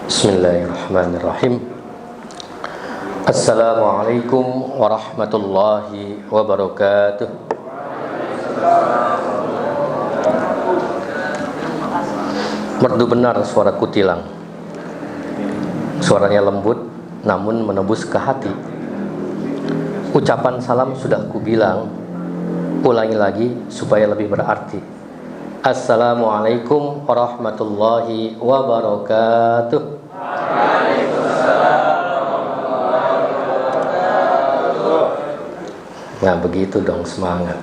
Bismillahirrahmanirrahim. Assalamualaikum warahmatullahi wabarakatuh. Merdu benar suara kutilang. Suaranya lembut namun menembus ke hati. Ucapan salam sudah kubilang, ulangi lagi supaya lebih berarti. Assalamualaikum warahmatullahi wabarakatuh. Nah begitu dong, semangat.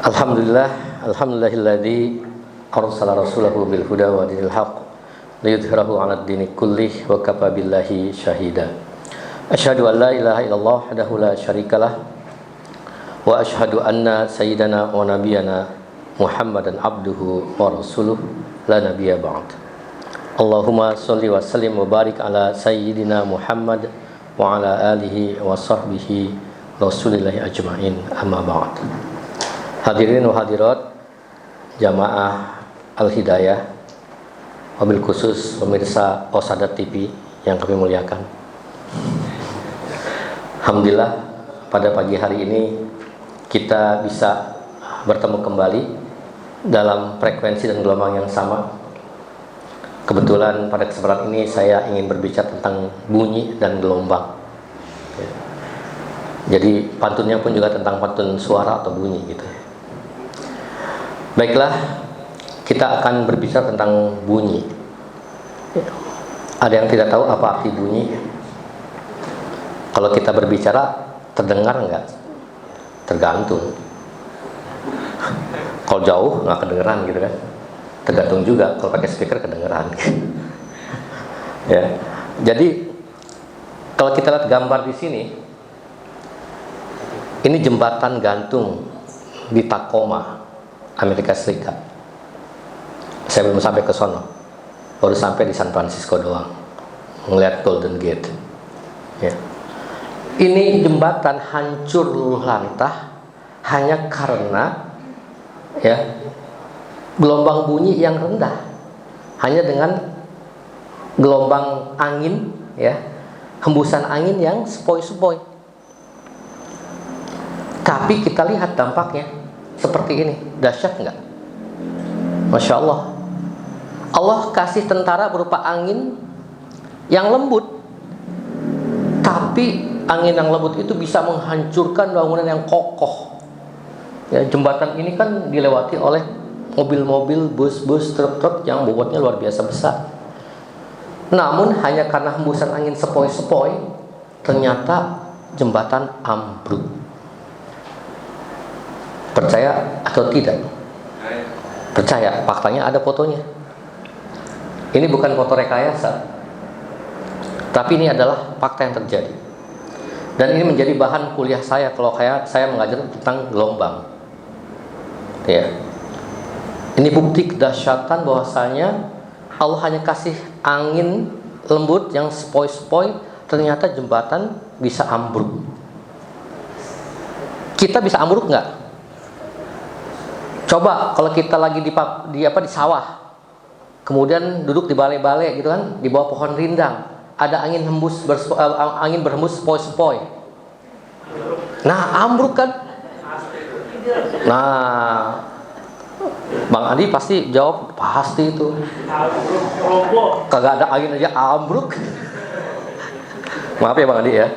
Alhamdulillahilladzi arsala rasulahu bil huda wa dinil haqq liyudhhirahu 'alad dini kullih wa kafa billahi syahida. Asyhadu an la ilaha illallah wahdahu la syarikalah wa asyhadu anna sayyidana wa nabiyana Muhammadan abduhu wa rasuluh la nabiyya ba'd. Allahumma sholli wa sallim wa barik ala sayyidina Muhammad wa ala alihi wa sahbihi rasulillahi ajma'in, amma ba'd. Hadirin wa hadirat jamaah Al-Hidayah, wabil khusus pemirsa Osadat TV yang kami muliakan. Alhamdulillah pada pagi hari ini kita bisa bertemu kembali dalam frekuensi dan gelombang yang sama. Kebetulan pada kesempatan ini saya ingin berbicara tentang bunyi dan gelombang. Jadi pantunnya pun juga tentang pantun suara atau bunyi gitu. Baiklah, kita akan berbicara tentang bunyi. Ada yang tidak tahu apa arti bunyi? Kalau kita berbicara terdengar enggak? Tergantung. Kalau jauh nggak kedengeran gitu kan, tergantung juga. Kalau pakai speaker kedengeran. Ya, jadi kalau kita lihat gambar di sini, ini jembatan gantung di Tacoma, Amerika Serikat. Saya belum sampai ke sono, baru sampai di San Francisco doang, ngeliat Golden Gate. Ya. Ini jembatan hancur luluh lantah hanya karena gelombang bunyi yang rendah, hanya dengan gelombang angin, hembusan angin yang sepoi-sepoi. Tapi kita lihat dampaknya seperti ini, dahsyat nggak? Masya Allah. Allah kasih tentara berupa angin yang lembut, tapi angin yang lembut itu bisa menghancurkan bangunan yang kokoh. Ya, jembatan ini kan dilewati oleh mobil-mobil, bus-bus, truk-truk yang bobotnya luar biasa besar. Namun hanya karena hembusan angin sepoi-sepoi, ternyata jembatan ambruk. Percaya atau tidak? Percaya, faktanya ada fotonya. Ini bukan foto rekayasa, tapi ini adalah fakta yang terjadi. Dan ini menjadi bahan kuliah saya kalau saya mengajar tentang gelombang. Ya. Ini bukti kedahsyatan bahwasanya Allah hanya kasih angin lembut yang sepoi-sepoi, ternyata jembatan bisa ambruk. Kita bisa ambruk nggak? Coba kalau kita lagi di sawah, kemudian duduk di balai-balai gitu kan, di bawah pohon rindang, ada angin angin berhembus sepoi-sepoi. Nah, ambruk kan? Nah, Bang Andi pasti jawab pasti itu. Kagak ada angin aja ambruk. Maaf ya Bang Andi ya.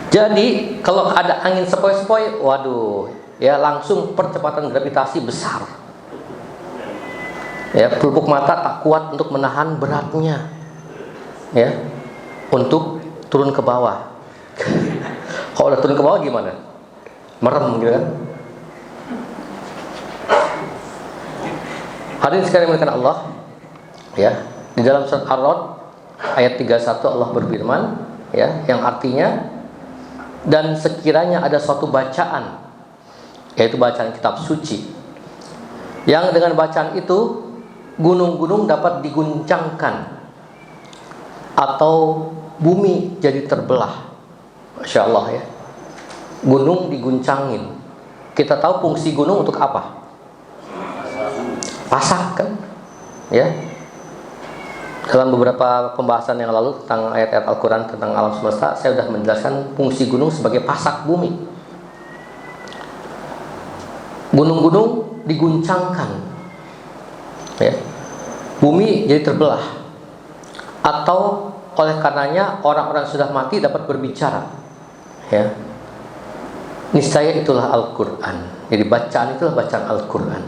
Jadi kalau ada angin sepoi-sepoi, waduh, ya langsung percepatan gravitasi besar. Ya, pelupuk mata tak kuat untuk menahan beratnya. Ya, untuk turun ke bawah. Kalau udah turun ke bawah gimana? Merem gitu kan? Hadirin sekalian dimuliakan Allah, ya, di dalam surat Ar-Ra'd ayat 31 Allah berfirman, ya, yang artinya, dan sekiranya ada suatu bacaan, yaitu bacaan kitab suci, yang dengan bacaan itu gunung-gunung dapat diguncangkan atau bumi jadi terbelah. Masya Allah ya, gunung diguncangin. Kita tahu fungsi gunung untuk apa? Pasak kan? ya. Dalam beberapa pembahasan yang lalu tentang ayat-ayat Al-Quran tentang alam semesta, saya sudah menjelaskan fungsi gunung sebagai pasak bumi. Gunung-gunung diguncangkan, ya. Bumi jadi terbelah. Atau oleh karenanya orang-orang sudah mati dapat berbicara, ya. Niscaya itulah Al-Quran. Jadi bacaan itulah bacaan Al-Quran.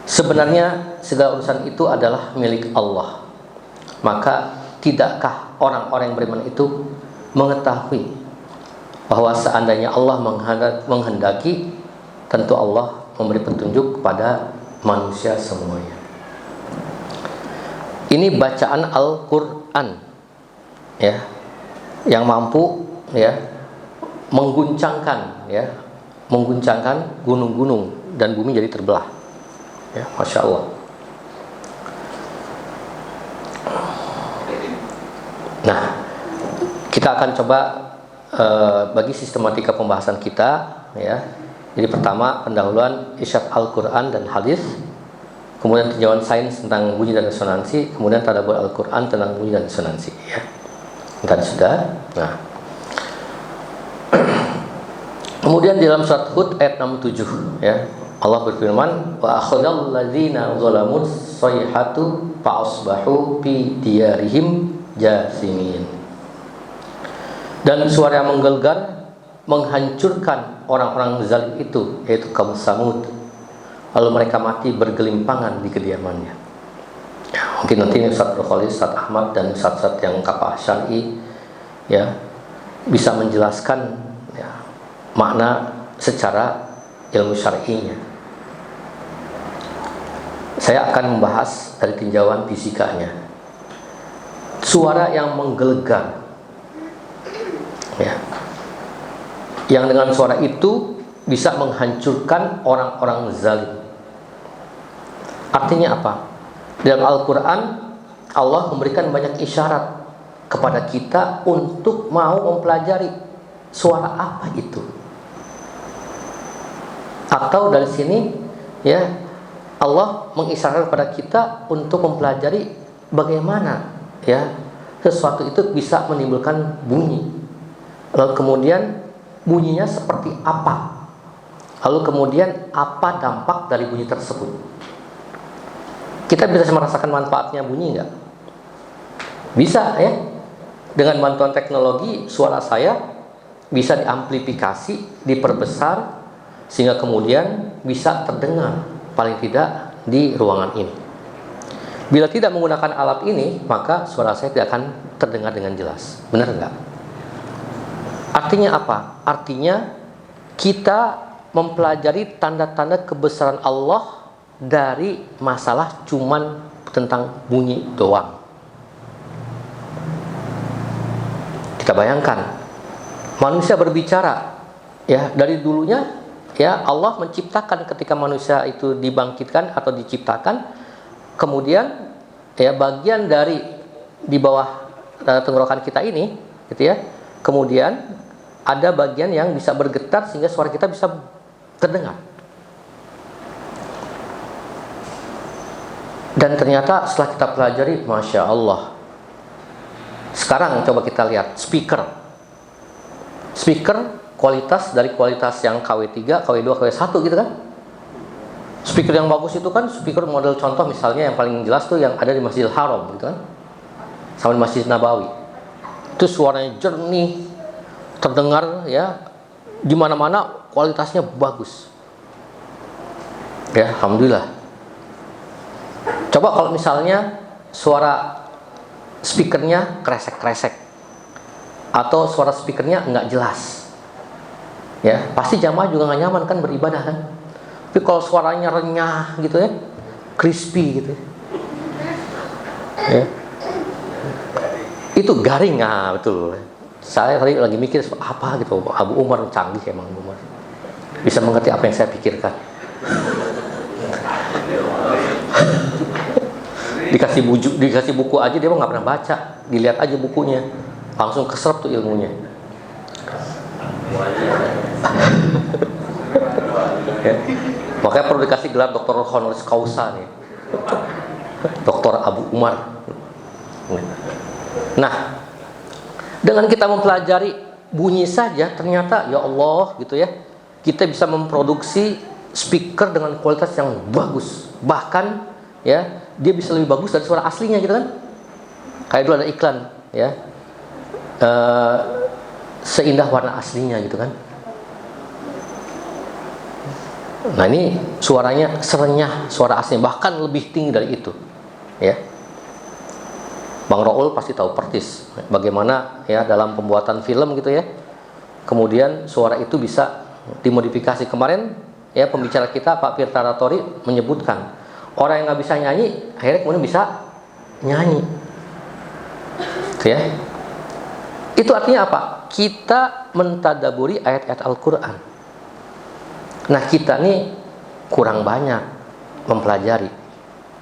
Sebenarnya segala urusan itu adalah milik Allah. Maka tidakkah orang-orang yang beriman itu mengetahui bahwa seandainya Allah menghendaki, tentu Allah memberi petunjuk kepada manusia semuanya. Ini bacaan Al-Quran, ya, yang mampu, ya, mengguncangkan gunung-gunung dan bumi jadi terbelah, ya, masya Allah. Nah, kita akan coba bagi sistematika pembahasan kita, ya. Jadi pertama pendahuluan isyaf Al-Quran dan hadis, kemudian tinjauan sains tentang bunyi dan resonansi, kemudian tadabbur Al-Quran tentang bunyi dan resonansi, ya. Tadi sudah. Nah, kemudian di dalam surat Hud ayat 67, ya, Allah berfirman, wa akhadhal ladzina zalamu sayhatu fa asbahu fi diyarihim jasimin. Dan suara yang menggelegar menghancurkan orang-orang zalim itu, yaitu kaum Samud. Lalu mereka mati bergelimpangan di kediamannya. Ya, mungkin nanti Ustaz Rukhalis, Ustaz Ahmad dan Ustaz yang kapal syar'i, ya, bisa menjelaskan, ya, makna secara ilmu syar'inya. Saya akan membahas dari tinjauan fisikanya. Suara yang menggelegar, ya, yang dengan suara itu bisa menghancurkan orang-orang zalim. Artinya apa? Dalam Al-Quran Allah memberikan banyak isyarat kepada kita untuk mau mempelajari suara apa itu. Atau dari sini, ya, Allah mengisyaratkan kepada kita untuk mempelajari bagaimana, ya, sesuatu itu bisa menimbulkan bunyi. Lalu kemudian bunyinya seperti apa? Lalu kemudian apa dampak dari bunyi tersebut? Kita bisa merasakan manfaatnya bunyi enggak? Bisa, ya. Dengan bantuan teknologi, suara saya bisa diamplifikasi, diperbesar, sehingga kemudian bisa terdengar paling tidak di ruangan ini. Bila tidak menggunakan alat ini, maka suara saya tidak akan terdengar dengan jelas. Benar enggak? Artinya apa? Artinya kita mempelajari tanda-tanda kebesaran Allah dari masalah cuman tentang bunyi doang. Kita bayangkan manusia berbicara, ya, dari dulunya, ya, Allah menciptakan ketika manusia itu dibangkitkan atau diciptakan, kemudian, ya, bagian dari di bawah tenggorokan kita ini, gitu, ya, kemudian ada bagian yang bisa bergetar sehingga suara kita bisa terdengar. Dan ternyata setelah kita pelajari, masya Allah. Sekarang coba kita lihat speaker. Speaker kualitas dari kualitas yang KW3, KW2, KW1 gitu kan. Speaker yang bagus itu kan speaker model contoh misalnya yang paling jelas tuh yang ada di Masjidil Haram gitu kan, sama di Masjid Nabawi. Itu suaranya jernih, terdengar, ya, di mana-mana kualitasnya bagus. Ya, alhamdulillah. Coba kalau misalnya suara speakernya kresek-kresek atau suara speakernya nggak jelas, ya, pasti jamaah juga nggak nyaman kan beribadah kan. Tapi kalau suaranya renyah gitu, ya, crispy gitu, ya, itu garing. Ah, betul. Saya tadi lagi mikir apa gitu. Abu Umar canggih emang, Umar bisa mengerti apa yang saya pikirkan. Dikasih buku aja dia nggak pernah baca, dilihat aja bukunya langsung keserap tuh ilmunya. Ya. Makanya perlu dikasih gelar doktor honoris causa nih. Dr. Abu Umar. Nah, dengan kita mempelajari bunyi saja ternyata ya Allah gitu ya, kita bisa memproduksi speaker dengan kualitas yang bagus. Bahkan ya, dia bisa lebih bagus dari suara aslinya gitu kan. Kayak dulu ada iklan ya, seindah warna aslinya gitu kan. Nah ini suaranya serenyah suara aslinya, bahkan lebih tinggi dari itu ya. Bang Roul pasti tahu persis bagaimana ya dalam pembuatan film gitu ya, kemudian suara itu bisa dimodifikasi. Kemarin ya pembicara kita Pak Pirta Ratori menyebutkan orang yang nggak bisa nyanyi akhirnya kemudian bisa nyanyi ya. Itu artinya apa? Kita mentadaburi ayat-ayat Al-Quran. Nah kita nih kurang banyak mempelajari.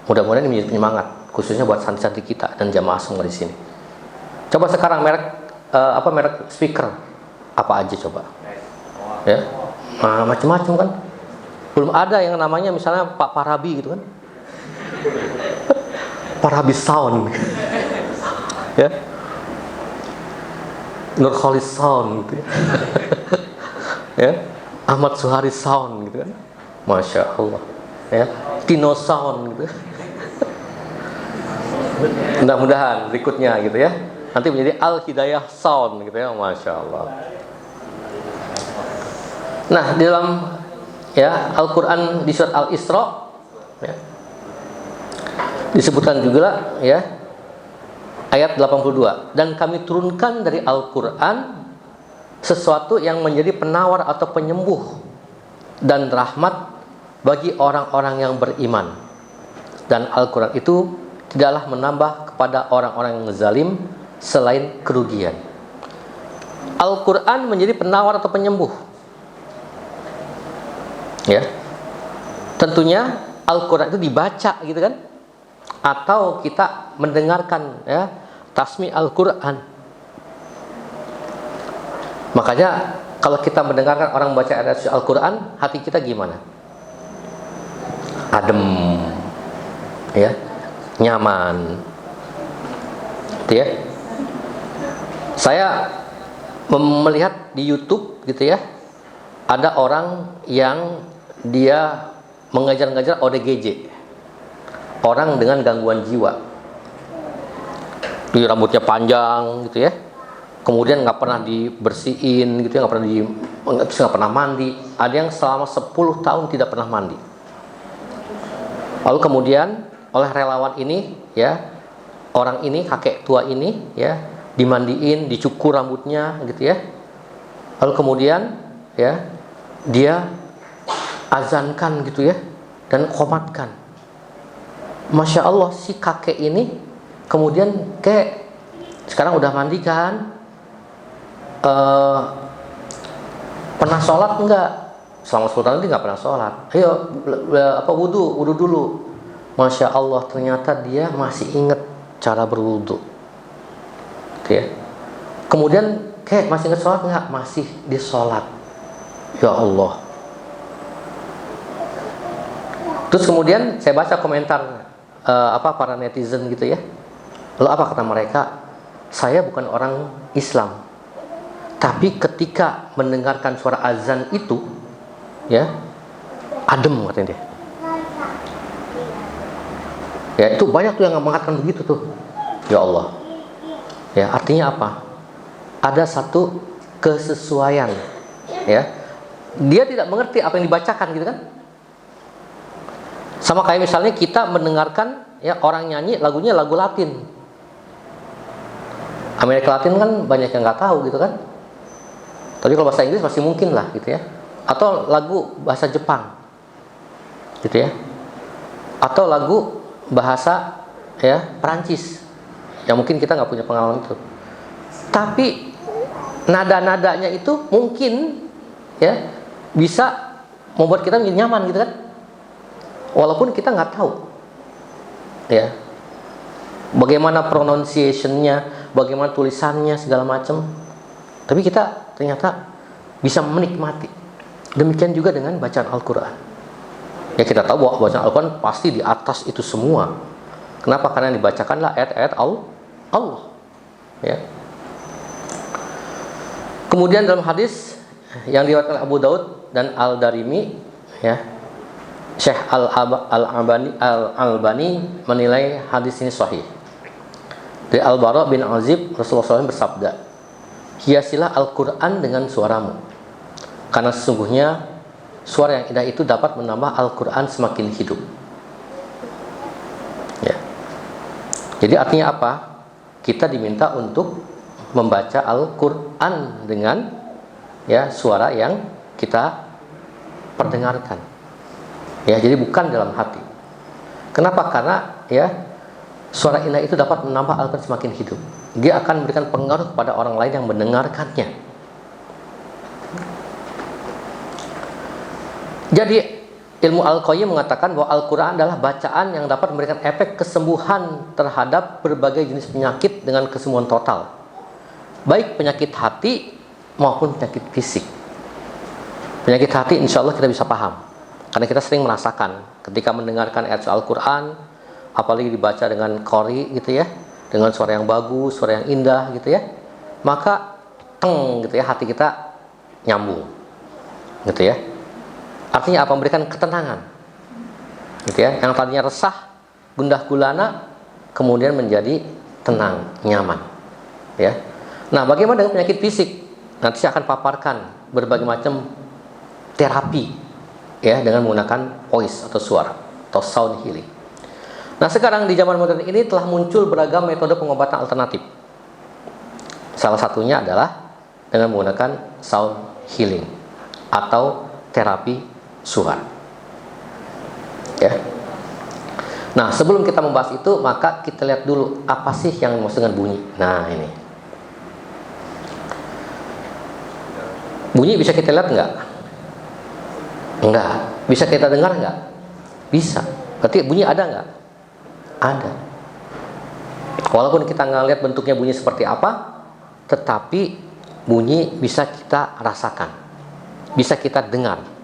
Mudah-mudahan ini menjadi penyemangat khususnya buat santri-santri kita dan jamaah semua di sini. Coba sekarang merek speaker apa aja coba? Ya, macam-macam kan. Belum ada yang namanya misalnya Pak Parabi gitu kan. Parabi Sound. Ya. Nurkholis Sound gitu ya. Ya. Ahmad Suhari Sound gitu kan. Masya Allah. Ya. Tino Sound gitu. Mudah-mudahan berikutnya gitu ya, nanti menjadi Al-Hidayah Sound gitu ya, Masya Allah. Nah di dalam ya Al-Quran di surat Al-Isra ya, disebutkan juga ya ayat 82, dan kami turunkan dari Al-Quran sesuatu yang menjadi penawar atau penyembuh dan rahmat bagi orang-orang yang beriman, dan Al-Quran itu tidaklah menambah kepada orang-orang yang zalim selain kerugian. Al-Quran menjadi penawar atau penyembuh. Ya, tentunya Al-Quran itu dibaca gitu kan, atau kita mendengarkan ya tasmi Al-Quran. Makanya kalau kita mendengarkan orang baca ayat Al-Quran, hati kita gimana? Adem, ya. Nyaman gitu ya. Saya melihat di YouTube gitu ya, ada orang yang dia mengajar-ngajar ODGJ, orang dengan gangguan jiwa. Dia rambutnya panjang gitu ya, kemudian nggak pernah dibersihin gitu ya, nggak pernah mandi. Ada yang selama 10 tahun tidak pernah mandi. Lalu kemudian oleh relawan ini ya, orang ini, kakek tua ini ya, dimandiin, dicukur rambutnya gitu ya. Lalu kemudian ya dia azankan gitu ya, dan qomatkan. Masya Allah, si kakek ini kemudian kayak sekarang udah mandi kan, pernah sholat enggak? Selama 10 tahun dia nggak pernah sholat. Ayo wudu dulu. Masya Allah, ternyata dia masih ingat cara berwudu. Oke. Kemudian kayak masih ingat sholat nggak? Masih di sholat. Ya Allah. Terus kemudian saya baca komentar para netizen gitu ya. Lalu apa kata mereka? Saya bukan orang Islam, tapi ketika mendengarkan suara azan itu, ya adem katanya dia. Ya itu banyak tuh yang mengatakan begitu tuh. Ya Allah. Ya artinya apa? Ada satu kesesuaian. Ya. Dia tidak mengerti apa yang dibacakan gitu kan? Sama kayak misalnya kita mendengarkan ya orang nyanyi lagunya lagu Latin. Amerika Latin kan banyak yang nggak tahu gitu kan? Tapi kalau bahasa Inggris masih mungkin lah gitu ya. Atau lagu bahasa Jepang, gitu ya. Atau lagu bahasa ya Perancis yang mungkin kita nggak punya pengalaman itu, tapi nada-nadanya itu mungkin ya bisa membuat kita menjadi nyaman gitu kan, walaupun kita nggak tahu ya bagaimana pronunciation-nya, bagaimana tulisannya segala macam, tapi kita ternyata bisa menikmati. Demikian juga dengan bacaan Al-Quran. Ya kita tahu bahwa bacaan Al-Quran pasti di atas itu semua. Kenapa? Karena dibacakanlah ayat-ayat Allah. Ya. Kemudian dalam hadis yang diriwayatkan Abu Daud dan Al-Darimi, ya, Syekh Al-Albani menilai hadis ini sahih. Dari Al-Bara bin Azib, Rasulullah SAW bersabda, hiasilah Al-Quran dengan suaramu, karena sesungguhnya suara yang indah itu dapat menambah Al-Quran semakin hidup. Ya. Jadi artinya apa? Kita diminta untuk membaca Al-Quran dengan, ya, suara yang kita perdengarkan. Ya, jadi bukan dalam hati. Kenapa? Karena, ya, suara indah itu dapat menambah Al-Quran semakin hidup. Dia akan memberikan pengaruh kepada orang lain yang mendengarkannya. Jadi ilmu Al-Qayyim mengatakan bahwa Al-Quran adalah bacaan yang dapat memberikan efek kesembuhan terhadap berbagai jenis penyakit dengan kesembuhan total, baik penyakit hati maupun penyakit fisik. Penyakit hati insya Allah kita bisa paham, karena kita sering merasakan ketika mendengarkan ayat Al-Quran, apalagi dibaca dengan qori gitu ya, dengan suara yang bagus, suara yang indah gitu ya, maka gitu ya, hati kita nyambung gitu ya. Artinya apa? Memberikan ketenangan gitu ya. Yang tadinya resah, gundah gulana, kemudian menjadi tenang, nyaman ya. Nah, bagaimana dengan penyakit fisik? Nanti saya akan paparkan berbagai macam terapi ya, dengan menggunakan voice atau suara atau sound healing. Nah, sekarang di zaman modern ini telah muncul beragam metode pengobatan alternatif. Salah satunya adalah dengan menggunakan sound healing atau terapi suara. Ya. Nah, sebelum kita membahas itu, maka kita lihat dulu apa sih yang dimaksud dengan bunyi. Nah, ini. Bunyi bisa kita lihat nggak? Enggak. Bisa kita dengar nggak? Bisa. Berarti bunyi ada nggak? Ada. Walaupun kita nggak lihat bentuknya bunyi seperti apa, tetapi bunyi bisa kita rasakan, bisa kita dengar.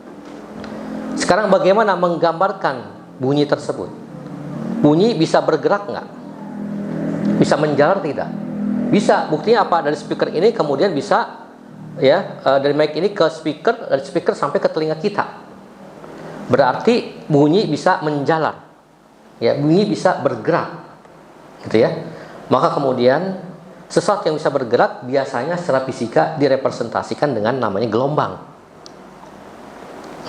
Sekarang bagaimana menggambarkan bunyi tersebut? Bunyi bisa bergerak nggak? Bisa menjalar tidak? Bisa. Buktinya apa? Dari speaker ini kemudian bisa, ya, dari mic ini ke speaker, dari speaker sampai ke telinga kita. Berarti bunyi bisa menjalar, ya, bunyi bisa bergerak, gitu ya. Maka kemudian sesuatu yang bisa bergerak biasanya secara fisika direpresentasikan dengan namanya gelombang,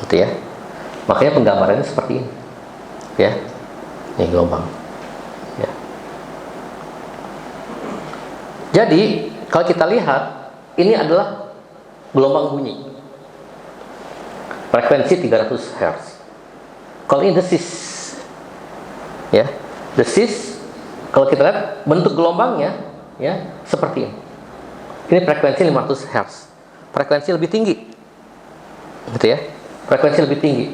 gitu ya. Makanya penggambarannya seperti ini, ya, ini gelombang. Ya. Jadi kalau kita lihat, ini adalah gelombang bunyi, frekuensi 300 Hz. Kalau ini desis, ya, desis. Kalau kita lihat bentuk gelombangnya, ya, seperti ini. Ini frekuensi 500 Hz, frekuensi lebih tinggi, gitu ya, frekuensi lebih tinggi.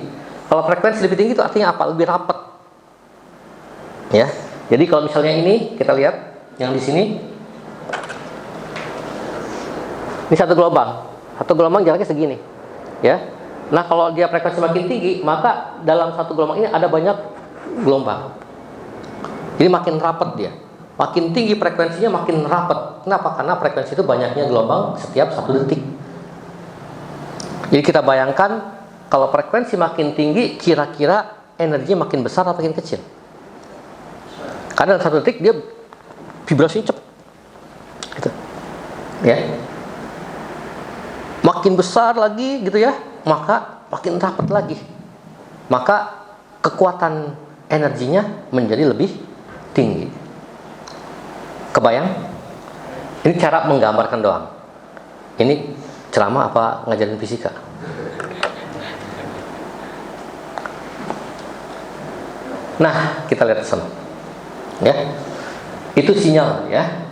Kalau frekuensi lebih tinggi itu artinya apa? Lebih rapat, ya. Jadi kalau misalnya ini kita lihat yang di sini, ini satu gelombang jaraknya segini, ya. Nah, kalau dia frekuensi makin tinggi, maka dalam satu gelombang ini ada banyak gelombang. Jadi makin rapat dia. Makin tinggi frekuensinya makin rapat. Kenapa? Karena frekuensi itu banyaknya gelombang setiap 1 detik. Jadi kita bayangkan kalau frekuensi makin tinggi, kira-kira energinya makin besar atau makin kecil? Karena dalam 1 detik dia vibrasinya cepat, gitu. Ya. Makin besar lagi, gitu ya, maka makin rapat lagi. Maka kekuatan energinya menjadi lebih tinggi. Kebayang? Ini cara menggambarkan doang. Ini ceramah apa ngajarin fisika? Nah, kita lihat ke sana, ya. Itu sinyal, ya.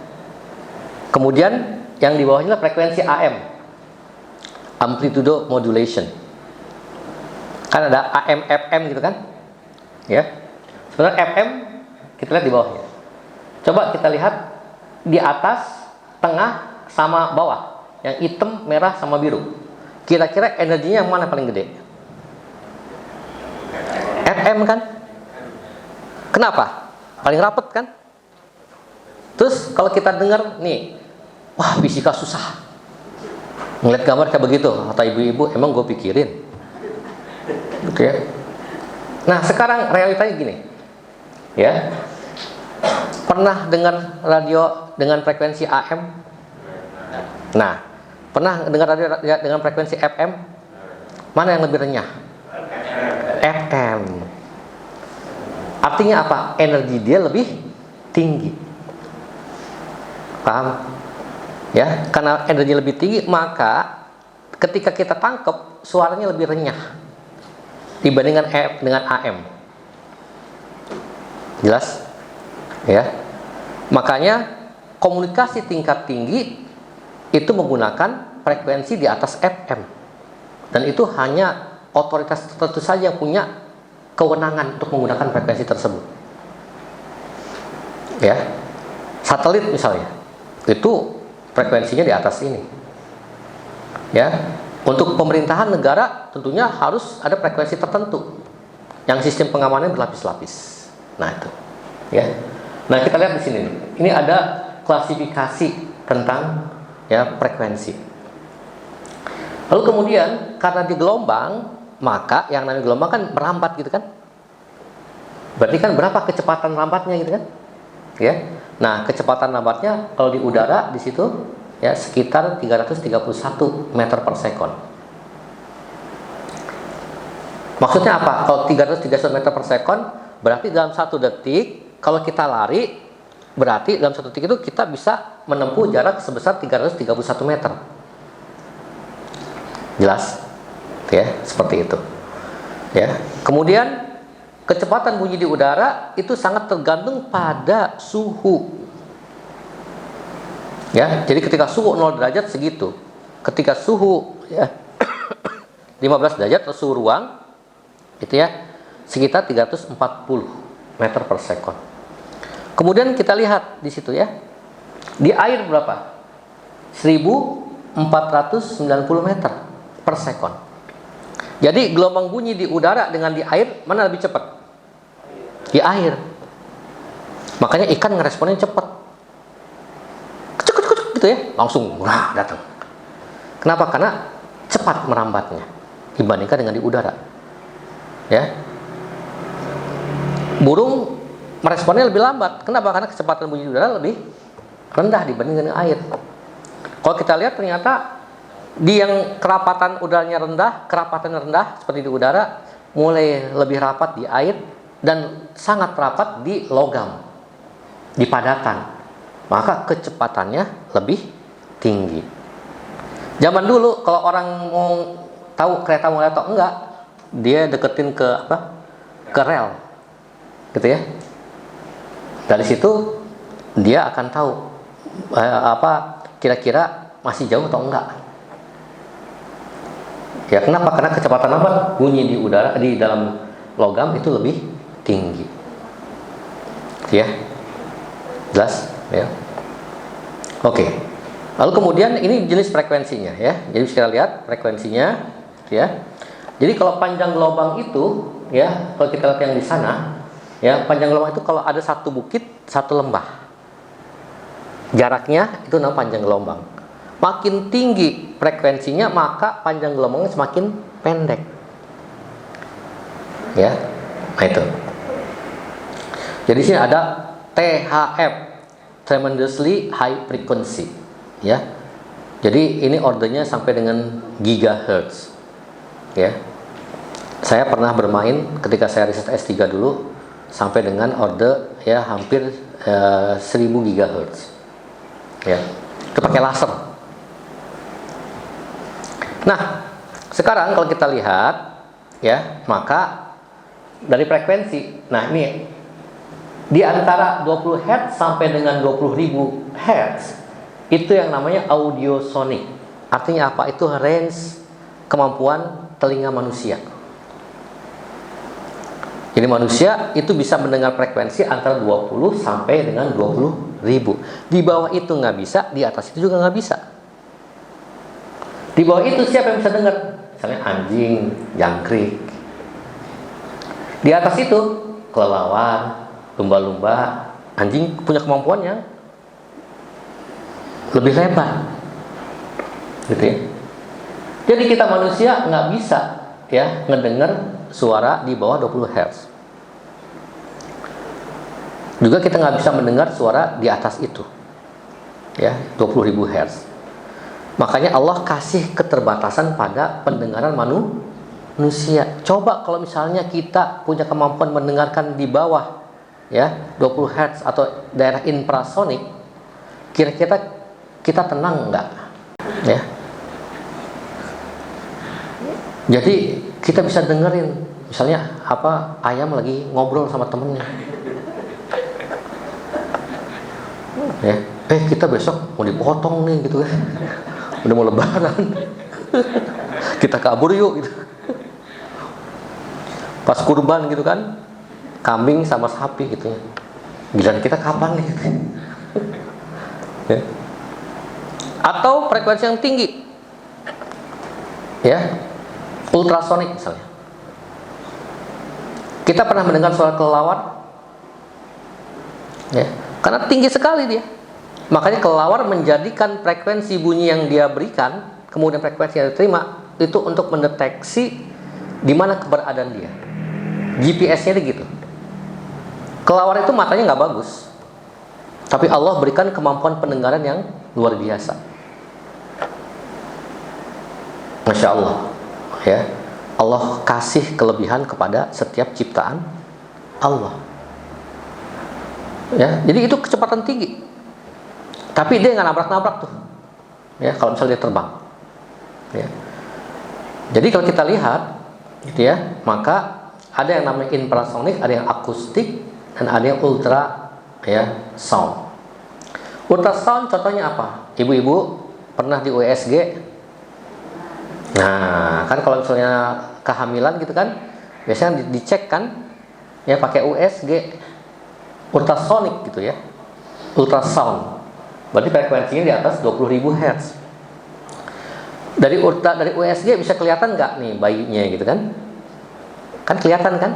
Kemudian yang di bawahnya frekuensi AM, amplitude modulation. Kan ada AM, FM gitu kan, ya. Sebenarnya FM kita lihat di bawahnya. Coba kita lihat di atas, tengah, sama bawah, yang hitam, merah, sama biru. Kira-kira energinya yang mana paling gede? FM kan? Kenapa? paling rapet kan. Terus kalau kita dengar nih, wah fisika susah, ngeliat gambar kayak begitu, kata ibu-ibu, emang gue pikirin, gitu ya. Nah sekarang realitanya gini, ya, pernah dengar radio dengan frekuensi AM? Nah, pernah dengar radio dengan frekuensi FM? Mana yang lebih renyah? FM. Artinya apa? Energi dia lebih tinggi. Paham? Ya, karena energi lebih tinggi, maka ketika kita tangkap suaranya lebih renyah dibandingkan dengan AM. Jelas? Ya. Makanya komunikasi tingkat tinggi itu menggunakan frekuensi di atas FM. Dan itu hanya otoritas tertentu saja yang punya kewenangan untuk menggunakan frekuensi tersebut. Ya. Satelit misalnya, itu frekuensinya di atas ini. Ya. Untuk pemerintahan negara tentunya harus ada frekuensi tertentu yang sistem pengamanannya berlapis-lapis. Nah, itu. Ya. Nah, kita lihat di sini. Ini ada klasifikasi tentang ya frekuensi. Lalu kemudian karena di gelombang, maka yang namanya gelombang kan merambat gitu kan. Berarti kan berapa kecepatan merambatnya gitu kan? Ya. Nah, kecepatan lambatnya kalau di udara di situ ya sekitar 331 meter per sekon. Maksudnya apa? Kalau 331 meter per sekon berarti dalam 1 detik kalau kita lari, berarti dalam 1 detik itu kita bisa menempuh jarak sebesar 331 meter. Jelas? Ya, seperti itu. Ya. Kemudian kecepatan bunyi di udara itu sangat tergantung pada suhu. Ya, jadi ketika suhu 0 derajat segitu. Ketika suhu ya 15 derajat atau suhu ruang itu ya sekitar 340 meter per sekon. Kemudian kita lihat di situ ya. Di air berapa? 1490 meter per sekon. Jadi gelombang bunyi di udara dengan di air mana lebih cepat? Di air. Makanya ikan ngeresponnya cepat. Kecuk-kecuk gitu ya, langsung wah datang. Kenapa? Karena cepat merambatnya dibandingkan dengan di udara. Ya. Burung meresponnya lebih lambat. Kenapa? Karena kecepatan bunyi di udara lebih rendah dibandingkan dengan air. Kalau kita lihat ternyata di yang kerapatan udaranya rendah, kerapatannya rendah seperti di udara, mulai lebih rapat di air dan sangat rapat di logam, di padatan. Maka kecepatannya lebih tinggi. Zaman dulu kalau orang mau tahu kereta mau atau enggak, dia deketin ke apa? Ke rel. Gitu ya. Dari situ dia akan tahu kira-kira masih jauh atau enggak. Ya, kenapa? Karena kecepatan lambat bunyi di udara di dalam logam itu lebih tinggi. Ya. Jelas, ya. Oke. Lalu kemudian ini jenis frekuensinya ya. Jadi kita lihat frekuensinya ya. Jadi kalau panjang gelombang itu ya, kalau kita lihat yang di sana ya, panjang gelombang itu kalau ada satu bukit, satu lembah. Jaraknya itu namanya panjang gelombang. Makin tinggi frekuensinya, maka panjang gelombangnya semakin pendek. Ya, nah itu. Jadi sini ada THF, tremendously high frequency. Ya, jadi ini ordernya sampai dengan gigahertz. Ya, saya pernah bermain ketika saya riset S3 dulu sampai dengan order ya hampir 1000 gigahertz. Ya, itu pakai laser. Nah, sekarang kalau kita lihat ya, maka dari frekuensi, nah ini di antara 20 Hz sampai dengan 20.000 Hz itu yang namanya audiosonic. Artinya apa? Itu range kemampuan telinga manusia. Jadi manusia itu bisa mendengar frekuensi antara 20 sampai dengan 20.000. Di bawah itu nggak bisa, di atas itu juga nggak bisa. Di bawah itu siapa yang bisa dengar? Misalnya anjing, jangkrik. Di atas itu kelelawar, lumba-lumba, anjing punya kemampuan yang lebih lebar, gitu ya. Jadi kita manusia nggak bisa ya ngedengar suara di bawah 20 Hz. Juga kita nggak bisa mendengar suara di atas itu, ya 20.000 Hz. Makanya Allah kasih keterbatasan pada pendengaran manusia. Coba kalau misalnya kita punya kemampuan mendengarkan di bawah ya 20 Hz atau daerah infrasonik, kira-kira kita tenang nggak? Ya. Jadi kita bisa dengerin misalnya apa ayam lagi ngobrol sama temennya. Ya, kita besok mau dipotong nih gitu kan. Udah mau lebaran. Kita kabur yuk gitu. Pas kurban gitu kan, kambing sama sapi gitu ya. Giliran kita kapan nih gitu. Ya. Atau frekuensi yang tinggi. Ya. Ultrasonik misalnya. Kita pernah mendengar suara kelelawar? Ya, karena tinggi sekali dia. Makanya kelelawar menjadikan frekuensi bunyi yang dia berikan, kemudian frekuensi yang diterima itu untuk mendeteksi di mana keberadaan dia. GPS-nya gitu. Kelelawar itu matanya nggak bagus, tapi Allah berikan kemampuan pendengaran yang luar biasa. Masya Allah. Ya, Allah kasih kelebihan kepada setiap ciptaan Allah. Ya, jadi itu kecepatan tinggi. Tapi dia nggak nabrak-nabrak tuh. Ya, kalau misalnya dia terbang. Ya. Jadi kalau kita lihat, gitu ya, maka ada yang namanya infrasonik, ada yang akustik, dan ada yang ultra, ya, sound. Ultrasound contohnya apa? Ibu-ibu pernah di USG? Nah, kan kalau misalnya kehamilan gitu kan, biasanya dicek kan, ya pakai USG, ultrasonik gitu ya, ultrasound. Berarti frekuensinya di atas 20.000 Hz. Dari USG bisa kelihatan nggak nih bayinya gitu kan? Kan kelihatan kan?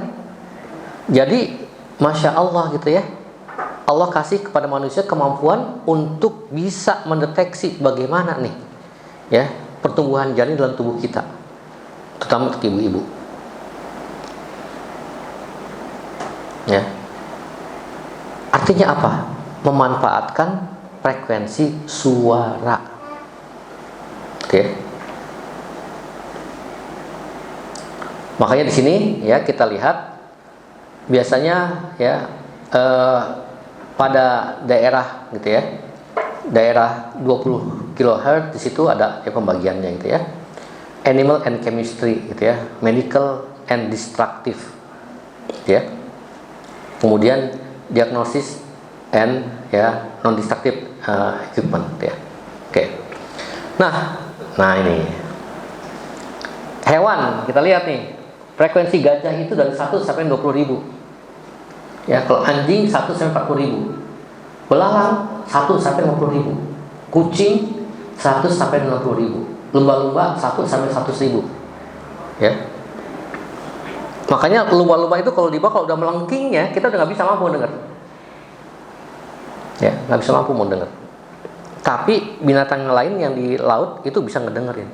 Jadi, Masya Allah gitu ya, Allah kasih kepada manusia kemampuan untuk bisa mendeteksi bagaimana nih, ya, pertumbuhan janin dalam tubuh kita, terutama untuk ibu-ibu. Ya. Artinya apa? Memanfaatkan frekuensi suara. Oke. Makanya di sini ya kita lihat biasanya ya pada daerah gitu ya. Daerah 20 kHz di situ ada ya pembagiannya gitu ya. Animal and chemistry gitu ya, medical and destructive gitu ya. Kemudian diagnosis and ya non destructive equipment gitu ya. Oke. Nah ini hewan kita lihat nih, frekuensi gajah itu dari 1 sampai 20.000. Ya, kalau anjing 1 sampai 40.000. Belalang 1 sampai 50.000. Kucing 100 sampai 50.000. Lumba-lumba 1 sampai 100.000. Ya. Makanya lumba-lumba itu kalau udah melengkingnya, kita udah nggak bisa mampu dengar. Ya, nggak bisa mampu mau dengar. Tapi binatang lain yang di laut itu bisa ngedengerin.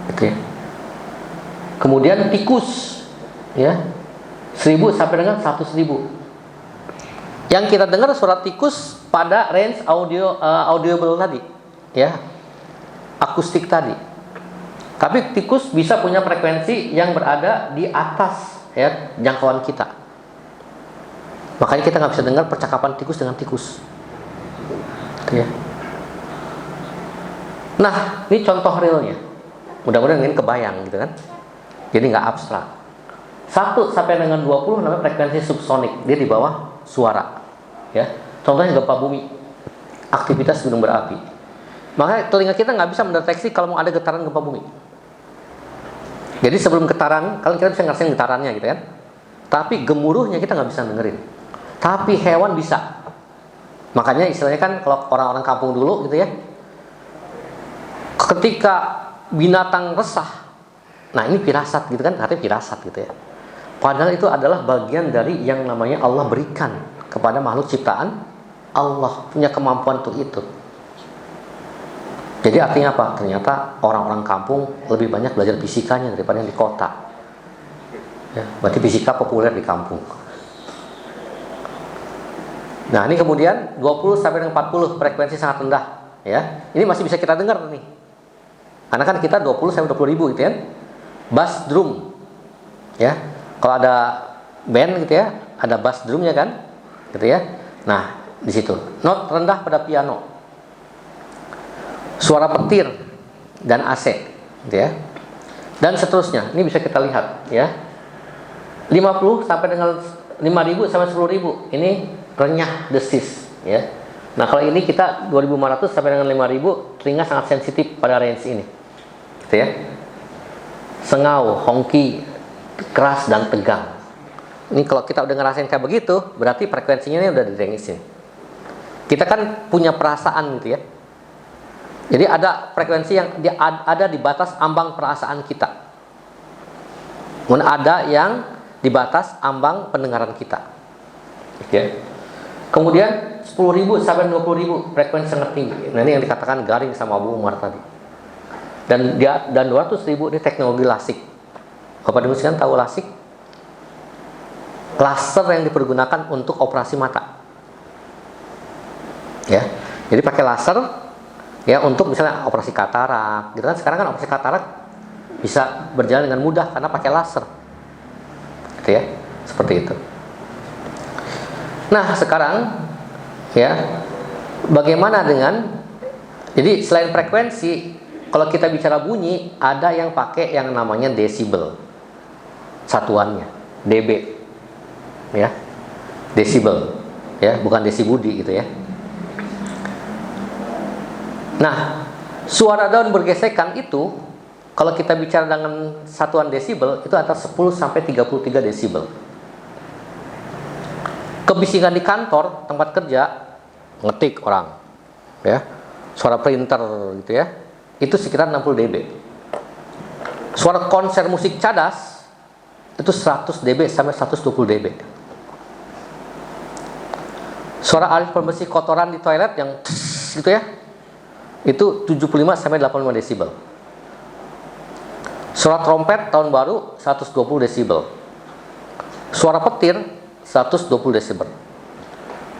Gitu ya. Kemudian tikus, ya 1000 sampai dengan 100.000. Yang kita dengar suara tikus pada range audible tadi, ya, akustik tadi. Tapi tikus bisa punya frekuensi yang berada di atas ya jangkauan kita. Makanya kita nggak bisa dengar percakapan tikus dengan tikus. Gitu ya. Nah, ini contoh realnya. Mudah-mudahan ini kebayang gitu kan. Jadi nggak abstrak. 1 sampai dengan 20 namanya frekuensi subsonik, dia di bawah suara. Ya, contohnya gempa bumi, aktivitas gunung berapi. Makanya telinga kita nggak bisa mendeteksi kalau mau ada getaran gempa bumi. Jadi sebelum getaran, kalau kita bisa ngerasain getarannya gitu kan. Tapi gemuruhnya kita nggak bisa dengerin. Tapi hewan bisa. Makanya istilahnya kan kalau orang-orang kampung dulu gitu ya, ketika binatang resah, nah ini firasat gitu kan, artinya firasat gitu ya. Padahal itu adalah bagian dari yang namanya Allah berikan kepada makhluk ciptaan Allah, punya kemampuan untuk itu. Jadi artinya apa? Ternyata orang-orang kampung lebih banyak belajar fisikanya daripada yang di kota. Ya, berarti fisika populer di kampung. Nah, ini kemudian 20 sampai dengan 40 frekuensi sangat rendah, ya. Ini masih bisa kita dengar nih. Karena kan kita 20 sampai 20 ribu gitu kan. Bass drum. Ya. Kalau ada band gitu ya, ada bass drumnya kan? Gitu ya. Nah, di situ. Not rendah pada piano. Suara petir dan AC, gitu ya. Dan seterusnya. Ini bisa kita lihat, ya. 50 sampai dengan 5.000 sampai 10.000. Ini renyah, desis, ya. Nah, kalau ini kita 2.500 sampai dengan 5.000, telinga sangat sensitif pada range ini. Gitu ya. Sengau, hongki, keras dan tegang. Ini kalau kita udah ngerasain kayak begitu, berarti frekuensinya ini udah di range ini. Kita kan punya perasaan gitu ya. Jadi ada frekuensi yang ada di batas ambang perasaan kita. Kemudian ada yang di batas ambang pendengaran kita. Ya. Kemudian 10.000 sampai 20.000 frekuensi sangat tinggi. Nah, ini yang dikatakan garing sama Abu Umar tadi. Dan 200.000 ini teknologi lasik. Bapak Ibu sekalian tahu lasik? Laser yang dipergunakan untuk operasi mata. Ya. Jadi pakai laser ya untuk misalnya operasi katarak. Gitu kan sekarang kan operasi katarak bisa berjalan dengan mudah karena pakai laser. Gitu ya. Seperti itu. Nah, sekarang ya bagaimana dengan, jadi selain frekuensi, kalau kita bicara bunyi, ada yang pakai yang namanya desibel. Satuannya dB. Ya. Desibel. Ya, bukan desibudi gitu ya. Nah, suara daun bergesekan itu kalau kita bicara dengan satuan desibel itu antara 10 sampai 33 desibel. Kebisingan di kantor, tempat kerja, ngetik orang, ya, suara printer gitu ya, itu sekitar 60 dB. Suara konser musik cadas itu 100 dB sampai 120 dB. Suara alat pembersih kotoran di toilet yang gitu ya, itu 75 sampai 85 desibel. Suara trompet tahun baru 120 desibel. Suara petir 120 desibel.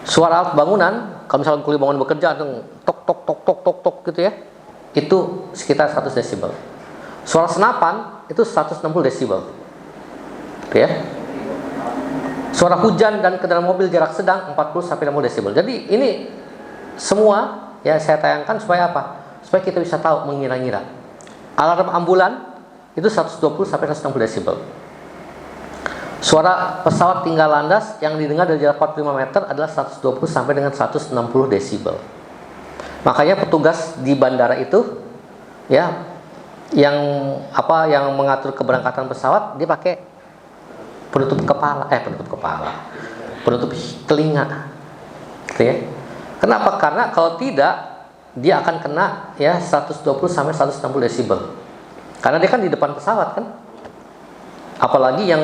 Suara alat bangunan, kalau misalnya kuli bangunan bekerja, tok tok tok tok tok tok gitu ya, itu sekitar 100 desibel. Suara senapan itu 160 desibel. Gitu ya. Suara hujan dan kendaraan mobil jarak sedang 40 sampai 60 desibel. Jadi ini semua ya saya tayangkan supaya apa? Supaya kita bisa tahu mengira-ngira. Alarm ambulan itu 120 sampai 160 desibel. Suara pesawat tinggal landas yang didengar dari jarak 45 meter adalah 120 sampai dengan 160 desibel. Makanya petugas di bandara itu ya yang mengatur keberangkatan pesawat, dia pakai penutup telinga. Gitu ya. Kenapa? Karena kalau tidak dia akan kena ya 120 sampai 160 desibel. Karena dia kan di depan pesawat kan. Apalagi yang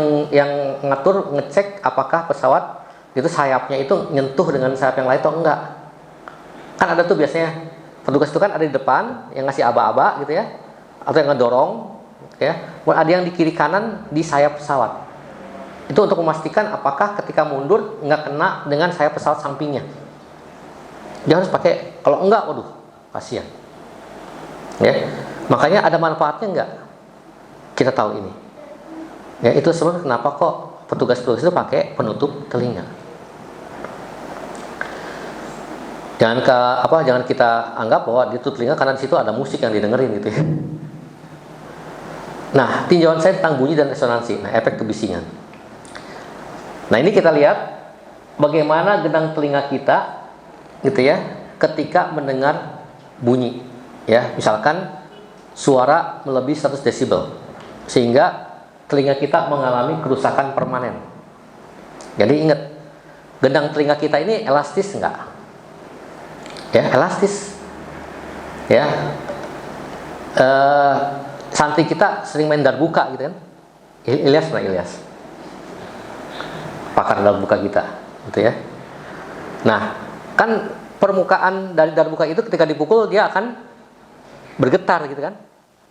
ngatur, ngecek apakah pesawat itu sayapnya itu nyentuh dengan sayap yang lain atau enggak. Kan ada tuh biasanya petugas itu kan ada di depan yang ngasih aba-aba gitu ya, atau yang ngedorong ya. Ada yang di kiri kanan di sayap pesawat. Itu untuk memastikan apakah ketika mundur enggak kena dengan sayap pesawat sampingnya. Dia harus pakai, kalau enggak waduh, kasihan. Ya. Makanya ada manfaatnya enggak? Kita tahu ini. Ya, itu sebab kenapa kok petugas-petugas itu pakai penutup telinga. Jangan kita anggap bahwa di telinga karena di situ ada musik yang didengerin gitu ya. Nah, tinjauan saya tentang bunyi dan resonansi, nah efek kebisingan. Nah, ini kita lihat bagaimana gendang telinga kita gitu ya ketika mendengar bunyi. Ya, misalkan suara melebihi 100 desibel sehingga telinga kita mengalami kerusakan permanen. Jadi ingat, gendang telinga kita ini elastis enggak? Ya, elastis. Ya. Santri kita sering main darbuka gitu kan. Ilyas. pakar darbuka kita, gitu ya. Nah, kan permukaan dari darbuka itu ketika dipukul dia akan bergetar gitu kan.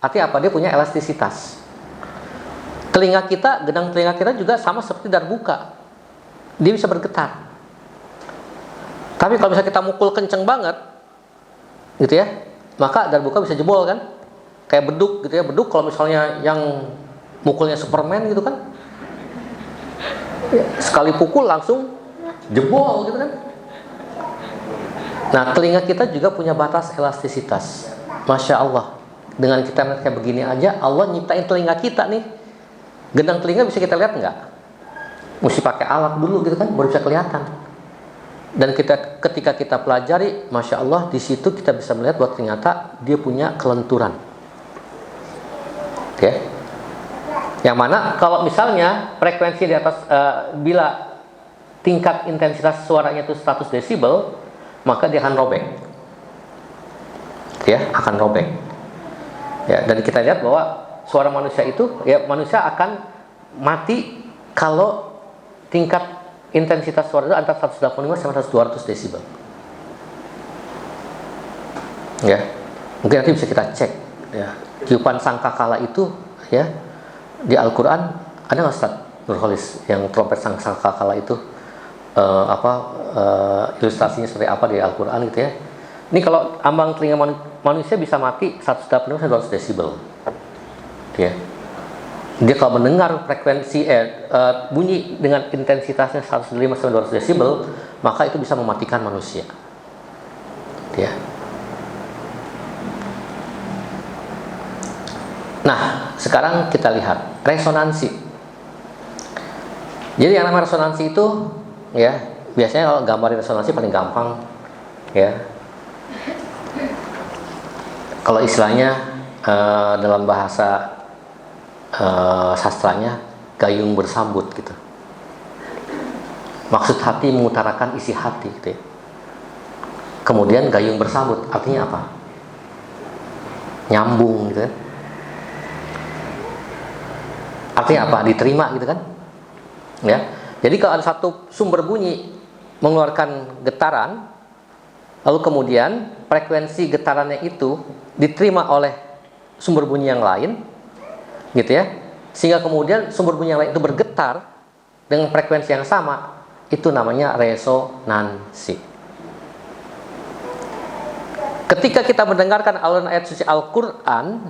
Artinya apa? Dia punya elastisitas. Telinga kita, gedang telinga kita juga sama seperti darbuka. Dia bisa bergetar. Tapi kalau misalnya kita mukul kenceng banget, gitu ya, maka darbuka bisa jebol kan? Kayak beduk gitu ya. Beduk kalau misalnya yang mukulnya Superman gitu kan, sekali pukul langsung jebol gitu kan. Nah, telinga kita juga punya batas elastisitas. Masya Allah, dengan kita kayak begini aja, Allah nyiptain telinga kita nih. Gendang telinga bisa kita lihat nggak? Mesti pakai alat dulu gitu kan, baru bisa kelihatan. Dan ketika kita pelajari, Masya Allah, di situ kita bisa melihat bahwa ternyata dia punya kelenturan. Oke? Yang mana kalau misalnya frekuensi di atas, bila tingkat intensitas suaranya itu 100 desibel, maka dia akan robek, ya, akan robek. Ya, dan kita lihat bahwa suara manusia itu, ya, manusia akan mati kalau tingkat intensitas suara itu antara 185 sampai 200 desibel. Ya, mungkin nanti bisa kita cek. Ya, tiupan sangkakala itu, ya, di Al-Quran ada nggak Ustaz Nurholis yang trompet sangkakala itu? Ilustrasinya seperti apa di Al-Quran gitu ya. Ini kalau ambang telinga manusia bisa mati 185 sampai 200 desibel. Ya. Dia kalau mendengar frekuensi bunyi dengan intensitasnya 105 sampai 200 desibel, maka itu bisa mematikan manusia. Ya. Nah, sekarang kita lihat resonansi. Jadi yang namanya resonansi itu, ya, biasanya kalau gambar resonansi paling gampang, ya. Kalau istilahnya dalam bahasa sastranya gayung bersambut gitu. Maksud hati mengutarakan isi hati gitu ya. Kemudian gayung bersambut artinya apa? Nyambung gitu kan. Artinya apa? Diterima gitu kan. Ya. Jadi kalau ada satu sumber bunyi mengeluarkan getaran, lalu kemudian frekuensi getarannya itu diterima oleh sumber bunyi yang lain, gitu ya, sehingga kemudian sumber bunyi yang lain itu bergetar dengan frekuensi yang sama, itu namanya resonansi. Ketika kita mendengarkan alunan ayat suci Al-Quran,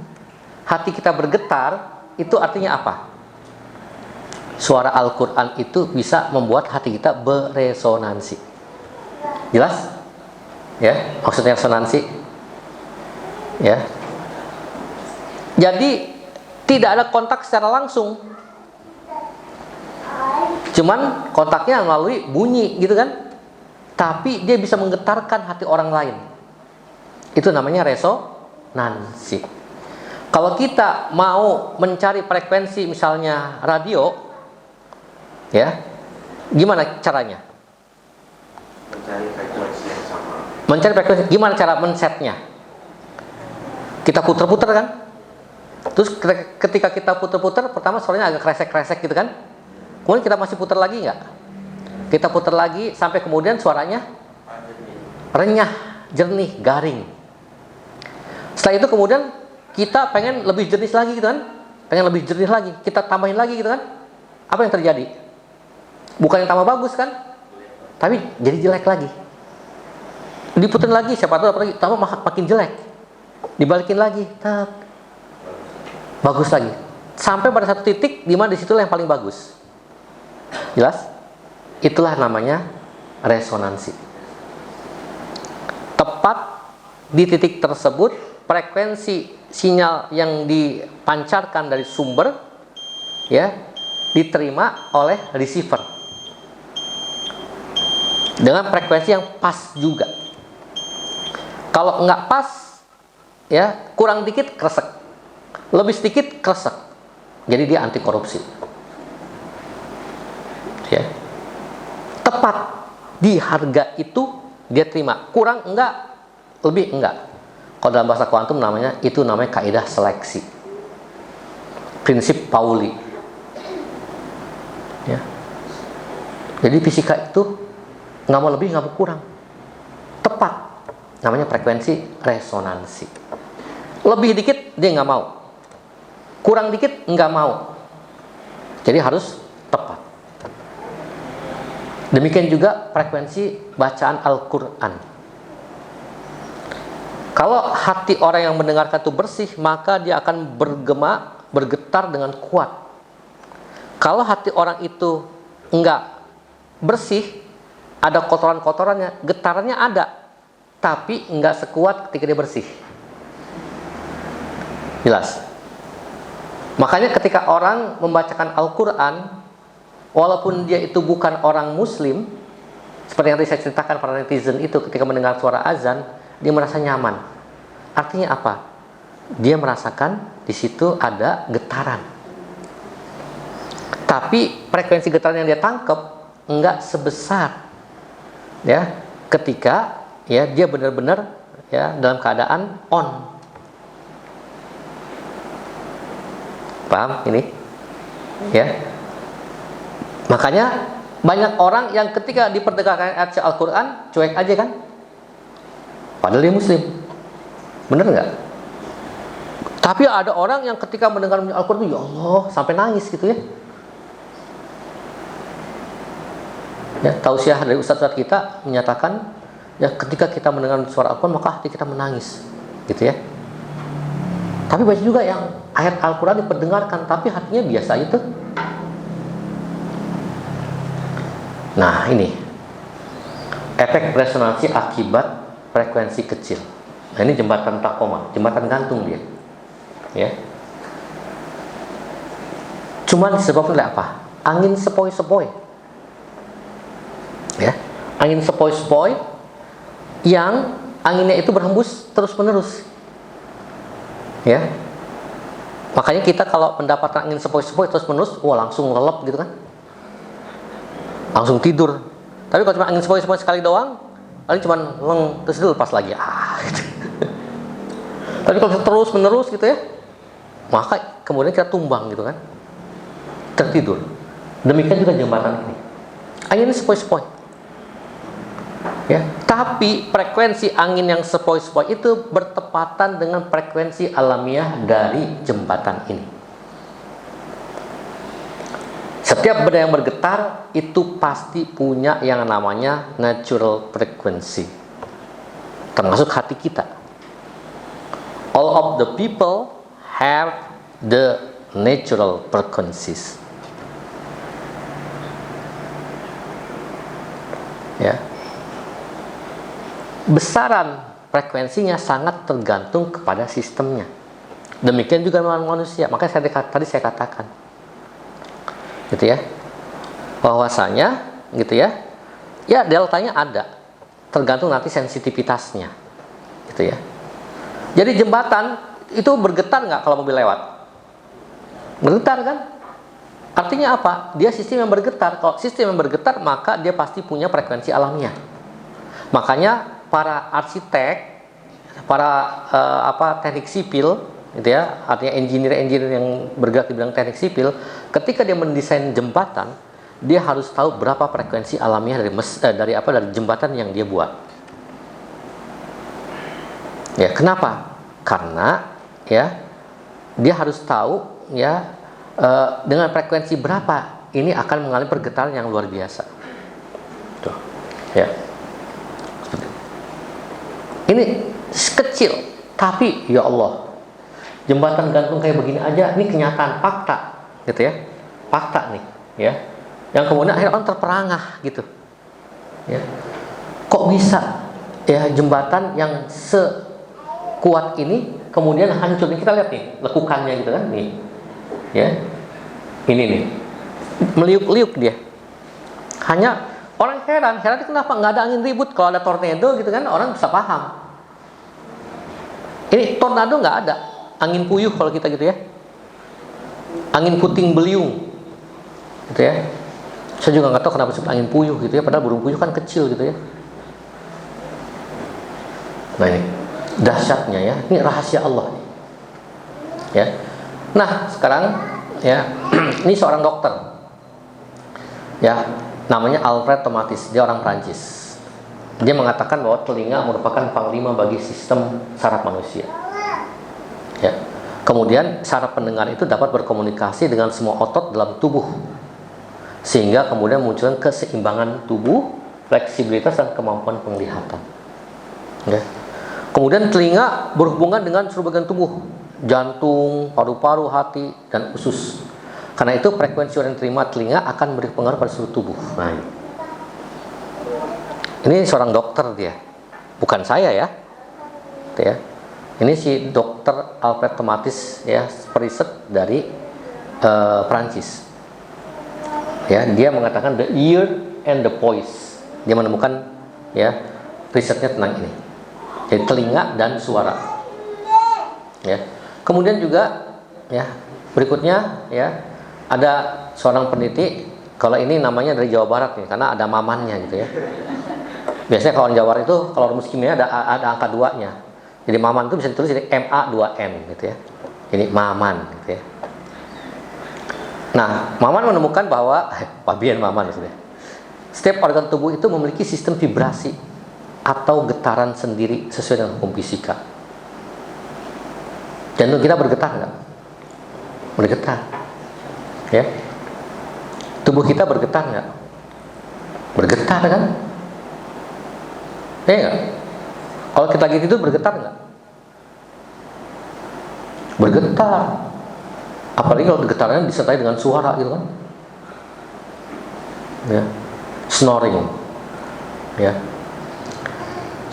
hati kita bergetar, itu artinya apa? Suara Al-Quran itu bisa membuat hati kita beresonansi. Jelas? Ya, maksudnya resonansi. Ya. Jadi tidak ada kontak secara langsung. Cuman kontaknya melalui bunyi gitu kan. Tapi dia bisa menggetarkan hati orang lain. Itu namanya resonansi. Kalau kita mau mencari frekuensi misalnya radio, ya, gimana caranya? Mencari frekuensi yang sama. Mencari frekuensi, gimana cara men-setnya? Kita putar-putar kan? Terus ketika kita putar-putar, pertama suaranya agak kresek-kresek gitu kan? Kemudian kita masih putar lagi nggak? Kita putar lagi sampai kemudian suaranya renyah, jernih, garing. Setelah itu kemudian kita pengen lebih jernih lagi gitu kan? Pengen lebih jernih lagi, kita tambahin lagi gitu kan? Apa yang terjadi? Bukan yang tambah bagus kan? Tapi jadi jelek lagi. Diputar lagi, siapa tahu apa lagi, tambah makin jelek. Dibalikin lagi, tak, bagus lagi. Sampai pada satu titik di mana disitulah yang paling bagus. Jelas? Itulah namanya resonansi. Tepat di titik tersebut, frekuensi sinyal yang dipancarkan dari sumber, ya, diterima oleh receiver dengan frekuensi yang pas juga. Kalau nggak pas, ya, kurang dikit kresek, lebih sedikit kresek. Jadi dia anti korupsi. Ya. Tepat di harga itu dia terima. Kurang enggak, lebih enggak. Kalau dalam bahasa kuantum itu namanya kaidah seleksi. Prinsip Pauli. Ya. Jadi fisika itu nggak mau lebih, nggak mau kurang, tepat. Namanya frekuensi resonansi. Lebih dikit dia nggak mau, kurang dikit nggak mau. Jadi harus tepat. Demikian juga frekuensi bacaan Al-Quran. Kalau hati orang yang mendengarkan itu bersih, maka dia akan bergema, bergetar dengan kuat. Kalau hati orang itu enggak bersih, ada kotoran-kotorannya, getarannya ada, tapi enggak sekuat ketika dia bersih. Jelas? Makanya ketika orang membacakan Al-Quran, walaupun dia itu bukan orang Muslim, seperti yang tadi saya ceritakan para netizen itu ketika mendengar suara azan, dia merasa nyaman. Artinya apa? Dia merasakan di situ ada getaran. Tapi frekuensi getaran yang dia tangkap enggak sebesar ya ketika ya dia benar-benar ya dalam keadaan on. Paham ini? Ya. Makanya banyak orang yang ketika diperdengarkan ayat Al-Quran cuek aja kan? Padahal dia Muslim. Bener nggak? Tapi ada orang yang ketika mendengar Al-Quran, ya Allah, sampai nangis gitu ya. Ya, tausiah dari ustaz-ustaz kita menyatakan, ya ketika kita mendengar suara Al-Quran maka hati kita menangis, gitu ya. Tapi banyak juga yang ayat Al-Quran diperdengarkan tapi hatinya biasa itu. Nah ini efek resonansi akibat frekuensi kecil. Nah ini jembatan Tacoma, jembatan gantung dia, ya. Cuman disebabkan oleh apa? Angin sepoi-sepoi. Ya, angin sepoi-sepoi yang anginnya itu berhembus terus-menerus. Ya. Makanya kita kalau mendapatkan angin sepoi-sepoi terus-menerus, wah langsung lelep gitu kan. Langsung tidur. Tapi kalau cuma angin sepoi-sepoi sekali doang, paling cuma leng terus itu lepas lagi. Gitu. Tapi kalau terus-menerus gitu ya, maka kemudian kita tumbang gitu kan. Tertidur. Demikian juga jembatan ini. Angin sepoi-sepoi. Ya, tapi frekuensi angin yang sepoi-sepoi itu bertepatan dengan frekuensi alamiah dari jembatan ini. Setiap benda yang bergetar itu pasti punya yang namanya natural frequency, termasuk hati kita. All of the people have the natural frequencies. Ya. Besaran frekuensinya sangat tergantung kepada sistemnya. Demikian juga manusia. Makanya tadi saya katakan, gitu ya, bahwasanya, gitu ya, ya deltanya ada, tergantung nanti sensitivitasnya, gitu ya. Jadi jembatan itu bergetar nggak kalau mobil lewat? Bergetar kan? Artinya apa? Dia sistem yang bergetar. Kalau sistem yang bergetar, maka dia pasti punya frekuensi alamiah. Makanya para arsitek, para teknik sipil, gitu ya, artinya engineer yang bergerak di bidang teknik sipil, ketika dia mendesain jembatan, dia harus tahu berapa frekuensi alamiah dari jembatan yang dia buat. Ya, kenapa? Karena ya dia harus tahu ya dengan frekuensi berapa ini akan mengalami pergetaran yang luar biasa. Tuh, ya. Ini kecil, tapi ya Allah, jembatan gantung kayak begini aja, ini kenyataan, fakta, gitu ya, fakta nih, ya, yang kemudian akhirnya orang terperangah, gitu, ya, kok bisa, ya jembatan yang sekuat ini kemudian hancur. Kita lihat nih, lekukannya gitu kan, nih, ya, ini nih, meliuk-liuk dia, hanya. Orang heran kenapa nggak ada angin ribut. Kalau ada tornado gitu kan, orang bisa paham. Ini tornado nggak ada, angin puyuh kalau kita gitu ya, angin puting beliung, gitu ya. Saya juga nggak tahu kenapa disebut angin puyuh gitu ya, padahal burung puyuh kan kecil gitu ya. Nah ini dahsyatnya ya, ini rahasia Allah. Ya, nah sekarang ya, ini seorang dokter. Ya. Namanya Alfred Tomatis, dia orang Prancis. Dia mengatakan bahwa telinga merupakan panglima bagi sistem saraf manusia. Ya. Kemudian saraf pendengar itu dapat berkomunikasi dengan semua otot dalam tubuh, sehingga kemudian munculkan keseimbangan tubuh, fleksibilitas dan kemampuan penglihatan. Ya. Kemudian telinga berhubungan dengan seluruh bagian tubuh, jantung, paru-paru, hati, dan usus. Karena itu frekuensi yang diterima telinga akan berpengaruh pada seluruh tubuh. Nah, ini seorang dokter dia, bukan saya ya. Ya. Ini si dokter Alfred Tomatis ya, periset dari Prancis. Ya, dia mengatakan the ear and the voice. Dia menemukan ya risetnya tentang ini. Jadi telinga dan suara. Ya. Kemudian juga ya berikutnya ya ada seorang peneliti, kalau ini namanya dari Jawa Barat nih karena ada mamannya gitu ya. Biasanya kalau Jawa Barat itu kalau rumus kimia ada angka 2-nya. Jadi maman itu bisa ditulis jadi MA2N gitu ya. Jadi maman gitu ya. Nah, maman menemukan bahwa Pabian maman maksudnya. Setiap organ tubuh itu memiliki sistem vibrasi atau getaran sendiri sesuai dengan hukum fisika. Jantung kita bergetar nggak? Bergetar. Ya. Tubuh kita bergetar nggak? Bergetar kan? Ya nggak? Kalau kita lagi tidur bergetar nggak? Bergetar. Apalagi kalau getarannya disertai dengan suara gitu kan? Ya. Snoring. Ya.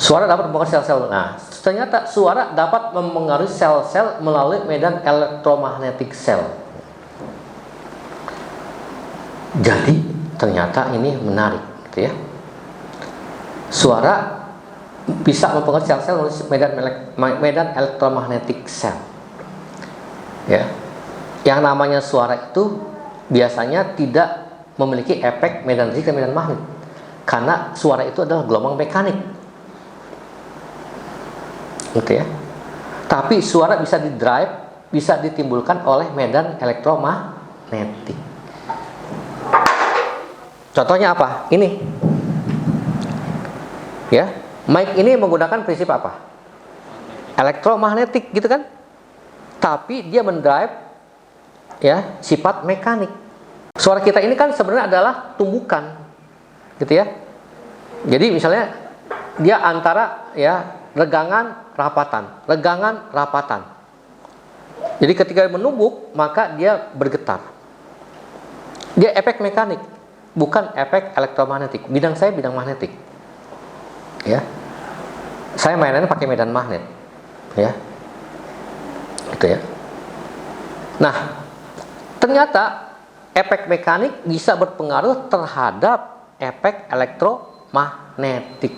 Suara dapat mempengaruhi sel-sel. Nah, ternyata suara dapat mempengaruhi sel-sel melalui medan elektromagnetik sel. Jadi ternyata ini menarik, gitu ya. Suara bisa mempengaruhi sel-sel melalui medan elektromagnetik sel. Ya. Yang namanya suara itu biasanya tidak memiliki efek medan listrik dan medan magnet. Karena suara itu adalah gelombang mekanik. Gitu ya. Tapi suara bisa didrive, bisa ditimbulkan oleh medan elektromagnetik. Contohnya apa? Ini. Ya. Mic ini menggunakan prinsip apa? Elektromagnetik gitu kan? Tapi dia mendrive ya sifat mekanik. Suara kita ini kan sebenarnya adalah tumbukan. Gitu ya. Jadi misalnya dia antara ya regangan rapatan. Jadi ketika menumbuk maka dia bergetar. Dia efek mekanik, bukan efek elektromagnetik. Bidang saya bidang magnetik. Ya, saya mainannya pakai medan magnet, ya, gitu ya. Nah, ternyata efek mekanik bisa berpengaruh terhadap efek elektromagnetik.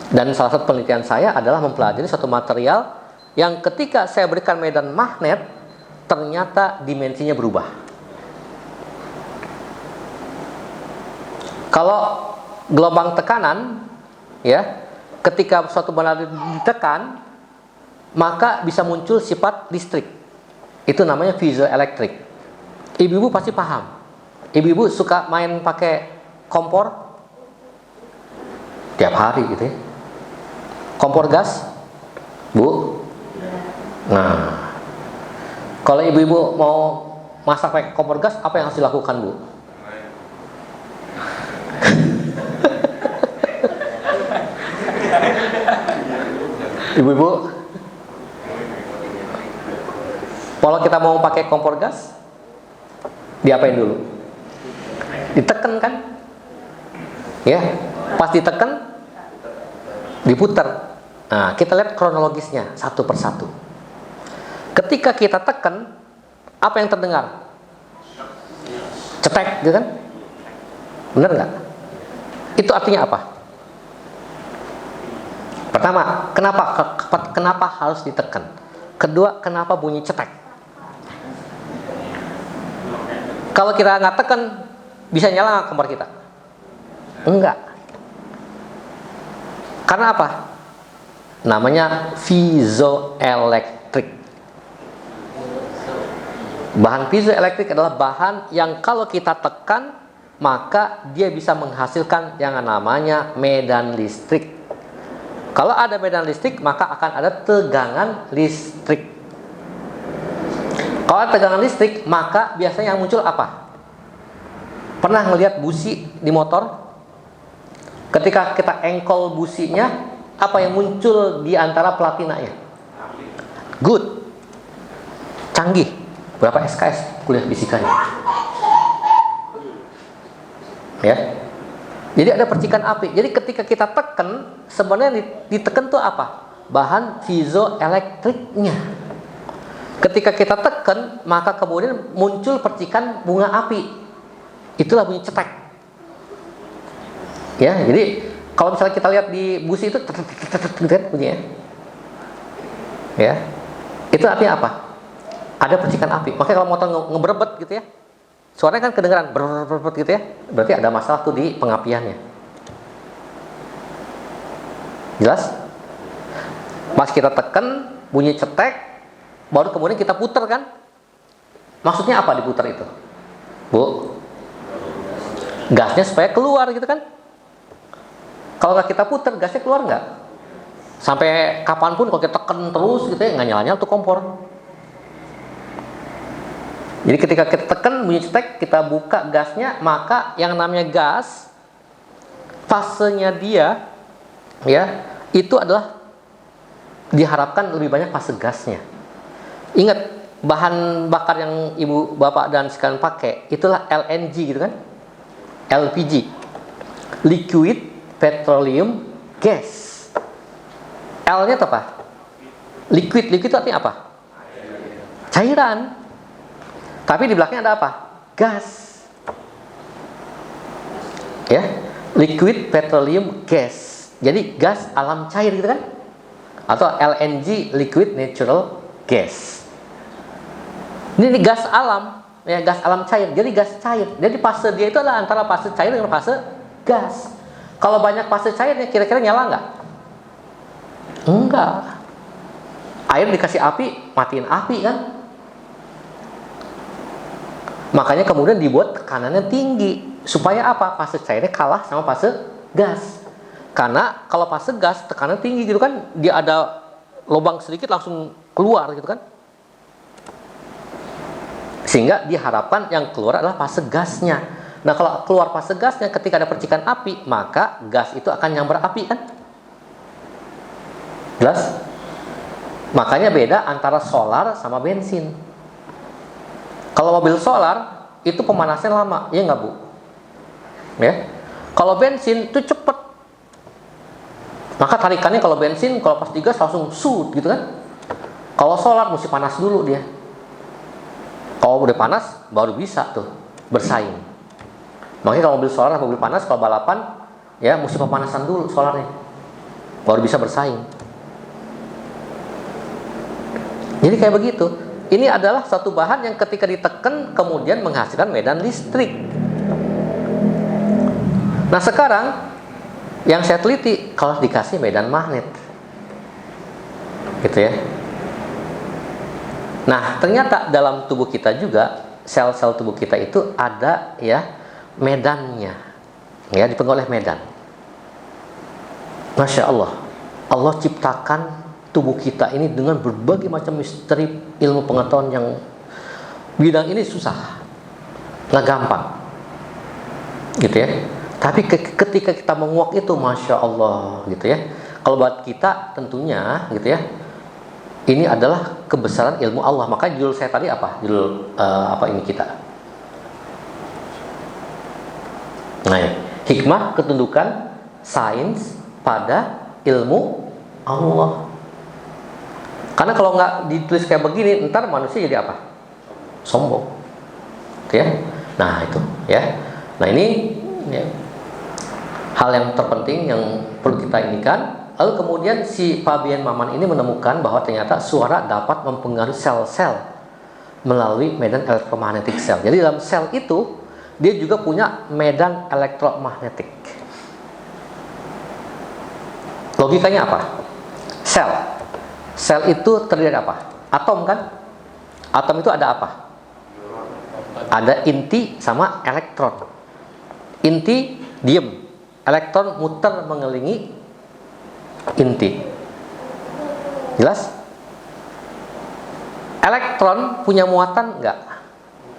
Dan salah satu penelitian saya adalah mempelajari suatu material yang ketika saya berikan medan magnet, ternyata dimensinya berubah. Kalau gelombang tekanan ya, ketika suatu benda ditekan, maka bisa muncul sifat listrik. Itu namanya piezoelektrik. Ibu-ibu pasti paham. Ibu-ibu suka main pakai kompor tiap hari gitu ya. Kompor gas, Bu. Nah, kalau ibu-ibu mau masak pakai kompor gas, apa yang harus dilakukan, Bu? Ibu-ibu, kalau kita mau pakai kompor gas, diapain dulu? Ditekan kan? Ya, pas ditekan, diputar. Nah, kita lihat kronologisnya satu persatu. Ketika kita tekan, apa yang terdengar? Cetek, gitu kan? Benar nggak? Itu artinya apa? Pertama, kenapa harus ditekan? Kedua, kenapa bunyi cetek? Kalau kita nggak tekan, bisa nyala nggak kompor kita? Enggak. Karena apa? Namanya piezoelektrik. Bahan piezoelektrik adalah bahan yang kalau kita tekan, maka dia bisa menghasilkan yang namanya medan listrik. Kalau ada medan listrik, maka akan ada tegangan listrik. Kalau ada tegangan listrik, maka biasanya yang muncul apa? Pernah ngelihat busi di motor? Ketika kita engkol businya, apa yang muncul di antara platinanya? Good. Canggih. Berapa SKS kuliah fisikanya? Ya. Jadi ada percikan api. Jadi ketika kita tekan, sebenarnya ditekan tuh apa? Bahan piezoelektriknya. Ketika kita tekan, maka kemudian muncul percikan bunga api. Itulah bunyi cetek. Ya, jadi kalau misalnya kita lihat di busi itu bunyinya. Ya. Itu artinya apa? Ada percikan api. Makanya kalau motor ngeberebet gitu ya, suaranya kan kedengeran berbet gitu ya. Berarti ada masalah tuh di pengapiannya. Jelas? Pas kita tekan, bunyi cetek, baru kemudian kita puter kan? Maksudnya apa diputer itu? Bu? Gasnya supaya keluar gitu kan? Kalau nggak kita puter, gasnya keluar nggak? Sampai kapanpun kalau kita tekan terus gitu ya, nggak nyala-nyala tuh kompor. Jadi ketika kita tekan bunyi cetek, kita buka gasnya, maka yang namanya gas, fasenya dia, ya, itu adalah diharapkan lebih banyak fase gasnya. Ingat, bahan bakar yang ibu bapak dan sekalian pakai, itulah LNG gitu kan, LPG, liquid petroleum gas. L-nya itu apa? Liquid itu artinya apa? Cairan. Tapi di belakangnya ada apa? Gas. Ya, liquid petroleum gas. Jadi gas alam cair gitu kan? Atau LNG, liquid natural gas. Ini gas alam, ya, gas alam cair. Jadi gas cair. Jadi fase dia itu adalah antara fase cair dengan fase gas. Kalau banyak fase cairnya, kira-kira nyala nggak? Enggak. Air dikasih api, matiin api kan? Makanya kemudian dibuat tekanannya tinggi. Supaya apa? Fase cairnya kalah sama fase gas. Karena kalau fase gas tekanan tinggi gitu kan, dia ada lubang sedikit langsung keluar gitu kan. Sehingga diharapkan yang keluar adalah fase gasnya. Nah, kalau keluar fase gasnya ketika ada percikan api, maka gas itu akan nyambar api kan? Jelas? Makanya beda antara solar sama bensin. Kalau mobil solar itu pemanasnya lama, ya nggak Bu? Ya. Kalau bensin itu cepet. Maka tarikannya kalau bensin, kalau pas digas langsung shoot gitu kan? Kalau solar mesti panas dulu dia. Kalau udah panas baru bisa tuh bersaing. Makanya kalau mobil solar, mobil panas, kalau balapan ya mesti pemanasan dulu solarnya, baru bisa bersaing. Jadi kayak begitu. Ini adalah satu bahan yang ketika ditekan kemudian menghasilkan medan listrik. Nah sekarang yang saya teliti, kalau dikasih medan magnet, gitu ya. Nah ternyata dalam tubuh kita juga, sel-sel tubuh kita itu ada ya medannya, ya, dipengaruhi oleh medan. Masya Allah, Allah ciptakan tubuh kita ini dengan berbagai macam misteri ilmu pengetahuan yang bidang ini susah, nggak gampang, gitu ya. Tapi ketika kita menguak itu, masya Allah, gitu ya. Kalau buat kita tentunya, gitu ya, ini adalah kebesaran ilmu Allah. Maka judul saya tadi apa? Judul apa ini kita? Nah, hikmah ketundukan sains pada ilmu Allah. Karena kalau nggak ditulis kayak begini, ntar manusia jadi apa? Sombong, gitu ya. Nah itu, ya. Nah ini ya, hal yang terpenting yang perlu kita inikan. Lalu kemudian si Fabian Maman ini menemukan bahwa ternyata suara dapat mempengaruhi sel-sel melalui medan elektromagnetik sel. Jadi dalam sel itu dia juga punya medan elektromagnetik. Logikanya apa? Sel itu terdiri dari apa? Atom kan? Atom itu ada apa? Ada inti sama elektron. inti diem, elektron muter mengelilingi inti. Jelas? Elektron punya muatan enggak?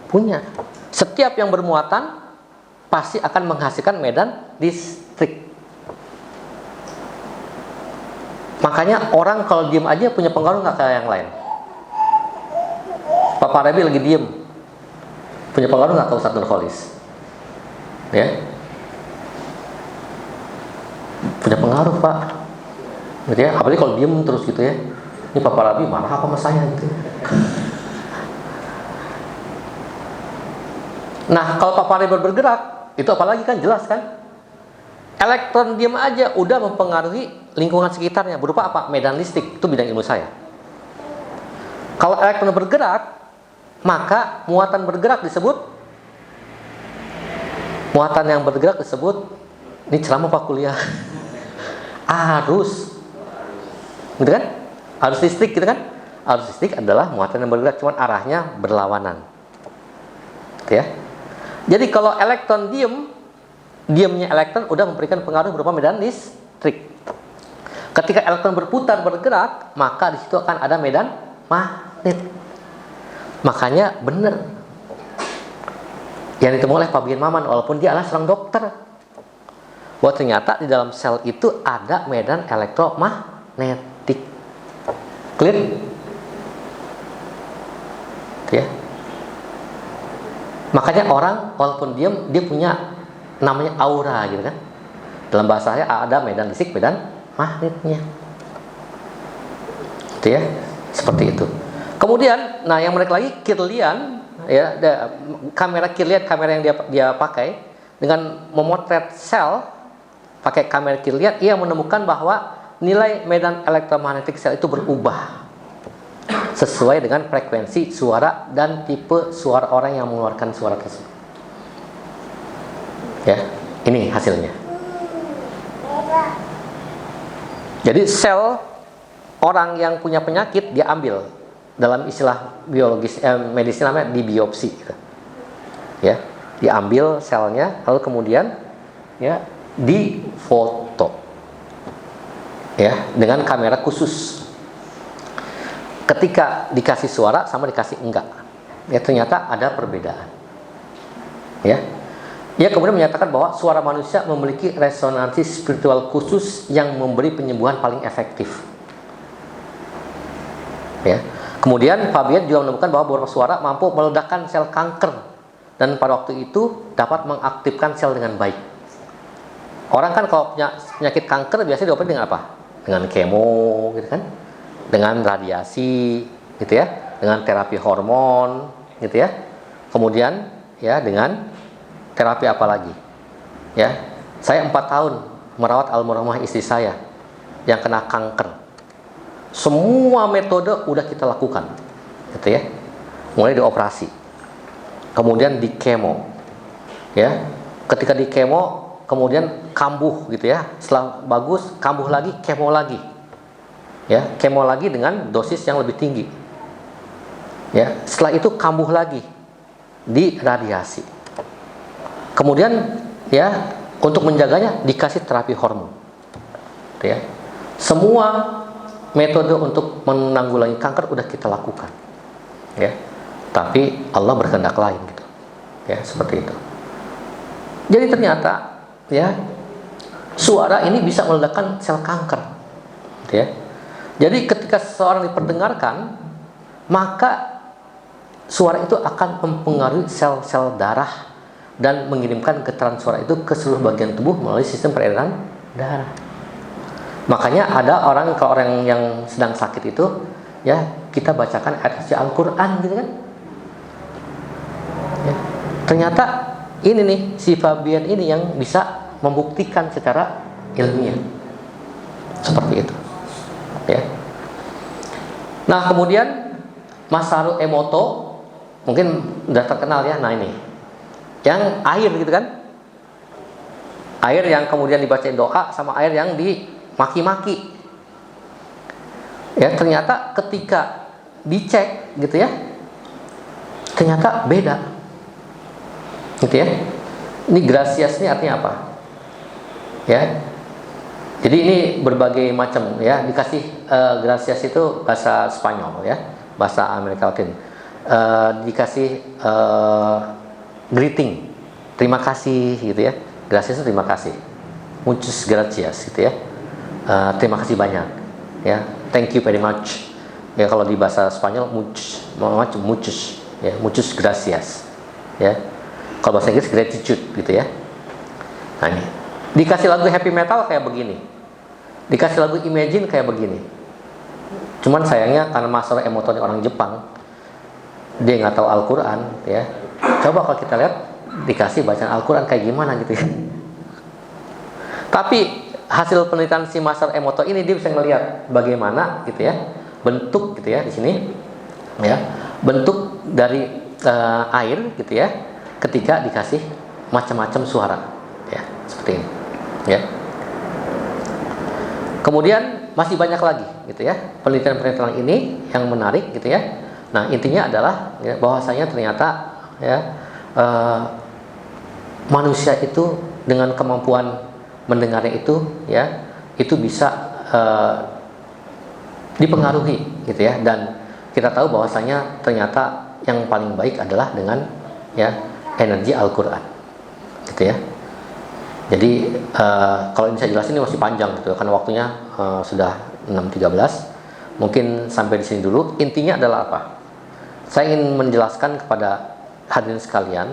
Punya. Setiap yang bermuatan pasti akan menghasilkan medan listrik. Makanya orang kalau diem aja punya pengaruh nggak kayak yang lain? Pak Farabi lagi diem, punya pengaruh nggak ke Ustadz Nurholis? Ya, punya pengaruh Pak. Gitu ya, apalagi kalau diem terus gitu ya. Ini Pak Farabi marah apa sama saya gitu. Nah, kalau Pak Farabi bergerak, itu apalagi kan jelas kan? Elektron diam aja udah mempengaruhi lingkungan sekitarnya berupa apa? Medan listrik. Itu bidang ilmu saya. Kalau elektron bergerak, maka muatan bergerak disebut muatan yang bergerak disebut, ini ceramah Pak kuliah, arus, gitu kan? Arus listrik gitu kan? Arus listrik adalah muatan yang bergerak, cuman arahnya berlawanan, gitu ya. Jadi kalau elektron diamnya elektron udah memberikan pengaruh berupa medan listrik. Ketika elektron berputar bergerak, maka di situ akan ada medan magnet. Makanya benar yang ditemukan oleh Pak Bian Maman, walaupun dia adalah seorang dokter, bahwa ternyata di dalam sel itu ada medan elektromagnetik. Clear? Ya. Makanya orang walaupun diam, dia punya namanya aura gitu kan. Dalam bahasa saya ada medan listrik, medan magnetnya. Gitu ya. Seperti itu. Kemudian, nah yang menarik lagi Kirlian, ya, kamera Kirlian, kamera yang dia pakai dengan memotret sel pakai kamera Kirlian, ia menemukan bahwa nilai medan elektromagnetik sel itu berubah sesuai dengan frekuensi suara dan tipe suara orang yang mengeluarkan suara tersebut. Ya, ini hasilnya. Jadi sel orang yang punya penyakit dia ambil, dalam istilah biologis medis namanya dibiopsi gitu. Ya, diambil selnya lalu kemudian ya difoto. Ya, dengan kamera khusus. Ketika dikasih suara sama dikasih enggak, ya ternyata ada perbedaan. Ya, ia kemudian menyatakan bahwa suara manusia memiliki resonansi spiritual khusus yang memberi penyembuhan paling efektif. Ya, kemudian Fabian juga menemukan bahwa beberapa suara mampu meledakkan sel kanker dan pada waktu itu dapat mengaktifkan sel dengan baik. Orang kan kalau punya penyakit kanker biasanya diobati dengan apa? Dengan kemo, gitu kan? Dengan radiasi, gitu ya, dengan terapi hormon, gitu ya. Kemudian, ya dengan terapi apa lagi? Ya, saya 4 tahun merawat almarhumah istri saya yang kena kanker. Semua metode udah kita lakukan, gitu ya. Mulai dioperasi, kemudian di kemo, ya. Ketika di kemo, kemudian kambuh, gitu ya. Setelah bagus, kambuh lagi, kemo lagi. Ya, kemo lagi dengan dosis yang lebih tinggi. Ya, setelah itu kambuh lagi di radiasi. Kemudian ya untuk menjaganya dikasih terapi hormon. Ya. Semua metode untuk menanggulangi kanker udah kita lakukan. Ya. Tapi Allah berkehendak lain gitu. Ya, seperti itu. Jadi ternyata ya suara ini bisa meledakkan sel kanker. Gitu ya. Jadi ketika seseorang diperdengarkan, maka suara itu akan mempengaruhi sel-sel darah dan mengirimkan getaran suara itu ke seluruh bagian tubuh melalui sistem peredaran darah. Makanya ada orang, kalau orang yang sedang sakit itu, ya kita bacakan ayat suci Al-Quran gitu kan. Ya. Ternyata ini nih si Fabian ini yang bisa membuktikan secara ilmiah seperti itu. Ya. Nah kemudian Masaru Emoto mungkin udah terkenal ya. Nah ini yang air gitu kan, air yang kemudian dibacain doa sama air yang dimaki-maki. Ya ternyata ketika dicek gitu ya, ternyata beda gitu ya. Ini gracias ini artinya apa? Ya. Jadi ini berbagai macam ya, dikasih gracias itu bahasa Spanyol ya, bahasa Amerika Latin. Dikasih greeting, terima kasih gitu ya. Gracias itu terima kasih. Muchas gracias gitu ya. Terima kasih banyak ya. Thank you very much. Ya kalau di bahasa Spanyol muchas ya, muchas gracias ya. Kalau bahasa Inggris gratitude gitu ya. Nah ini dikasih lagu heavy metal kayak begini, dikasih lagu Imagine kayak begini. Cuman sayangnya karena masalah emotonnya orang Jepang, dia nggak tahu Al-Quran ya. Coba kalau kita lihat dikasih bacaan Al-Quran kayak gimana gitu ya. Tapi hasil penelitian si Masaru Emoto ini dia bisa ngelihat bagaimana gitu ya bentuk gitu ya di sini ya, bentuk dari air gitu ya ketika dikasih macam-macam suara ya seperti ini ya. Kemudian masih banyak lagi gitu ya penelitian-penelitian ini yang menarik gitu ya. Nah intinya adalah ya, bahwasanya ternyata ya manusia itu dengan kemampuan mendengarnya itu ya itu bisa dipengaruhi gitu ya, dan kita tahu bahwasanya ternyata yang paling baik adalah dengan ya energi Al-Quran gitu ya. Jadi kalau ini saya jelasin ini masih panjang gitu karena waktunya sudah 6.13. Mungkin sampai di sini dulu. Intinya adalah apa? Saya ingin menjelaskan kepada hadirin sekalian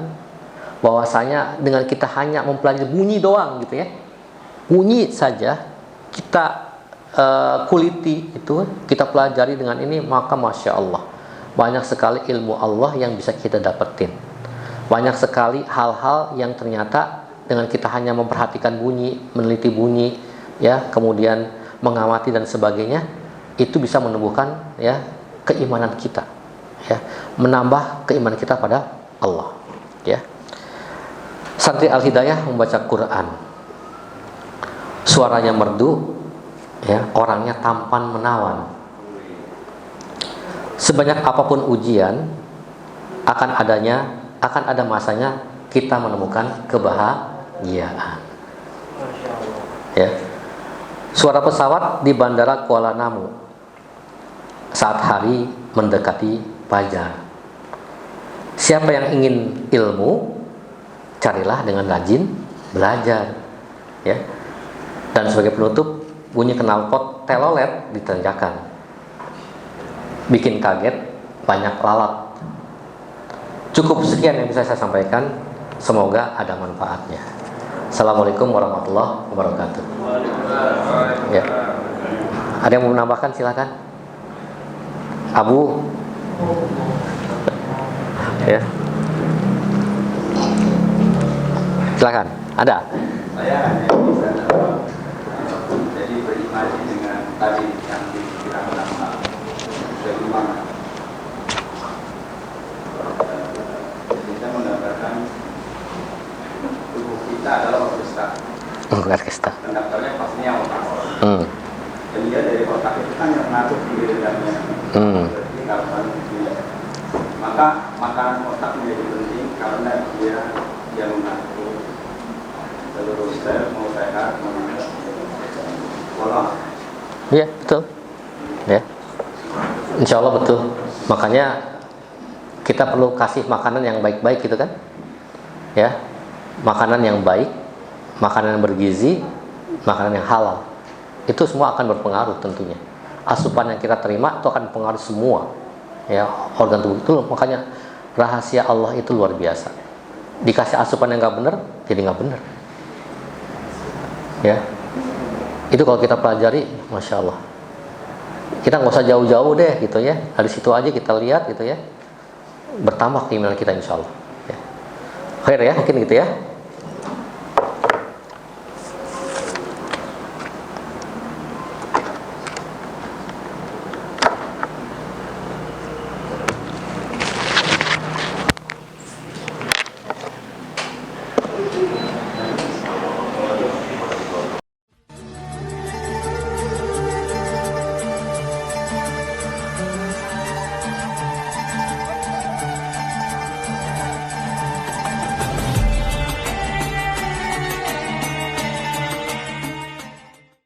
bahwasanya dengan kita hanya mempelajari bunyi doang gitu ya, bunyi saja kita kuliti itu, kita pelajari dengan ini, maka Masya Allah banyak sekali ilmu Allah yang bisa kita dapetin. Banyak sekali hal-hal yang ternyata dengan kita hanya memperhatikan bunyi, meneliti bunyi ya, kemudian mengamati dan sebagainya, itu bisa menumbuhkan ya keimanan kita ya, menambah keimanan kita pada Allah ya. Santri Al-Hidayah membaca Quran, suaranya merdu ya, orangnya tampan menawan. Sebanyak apapun ujian akan ada masanya kita menemukan kebahagiaan ya. Suara pesawat di bandara Kuala Namu saat hari mendekati fajar. Siapa yang ingin ilmu, carilah dengan rajin belajar ya. Dan sebagai penutup, bunyi knalpot telolet ditenjakan, bikin kaget banyak lalat. Cukup sekian yang bisa saya sampaikan, semoga ada manfaatnya. Assalamualaikum warahmatullahi wabarakatuh ya. Ada yang mau menambahkan silakan Abu ya, silakan. Ada? Saya hanya bisa jadi berimajin dengan tadi yang dibilang nama bagaimana kita menggambarkan tubuh kita adalah orkestra. Orkestra. Pendaftarnya pastinya otak. Dan dia dari otak itu kan yang mengatur di dalamnya. Berarti kalau maka makanan otak menjadi penting karena dia yang mengatur seluruh sel mau sehat mau pola. Iya betul ya, Insya Allah betul. Makanya kita perlu kasih makanan yang baik-baik gitu kan ya, makanan yang baik, makanan yang bergizi, makanan yang halal. Itu semua akan berpengaruh tentunya. Asupan yang kita terima itu akan mempengaruhi semua ya organ tubuh itu. Makanya rahasia Allah itu luar biasa. Dikasih asupan yang nggak benar, jadi nggak benar ya. Itu kalau kita pelajari, Masya Allah, kita nggak usah jauh-jauh deh gitu ya, dari situ aja kita lihat gitu ya, bertambah keimanan kita insya Allah ya. Khair ya, mungkin gitu ya.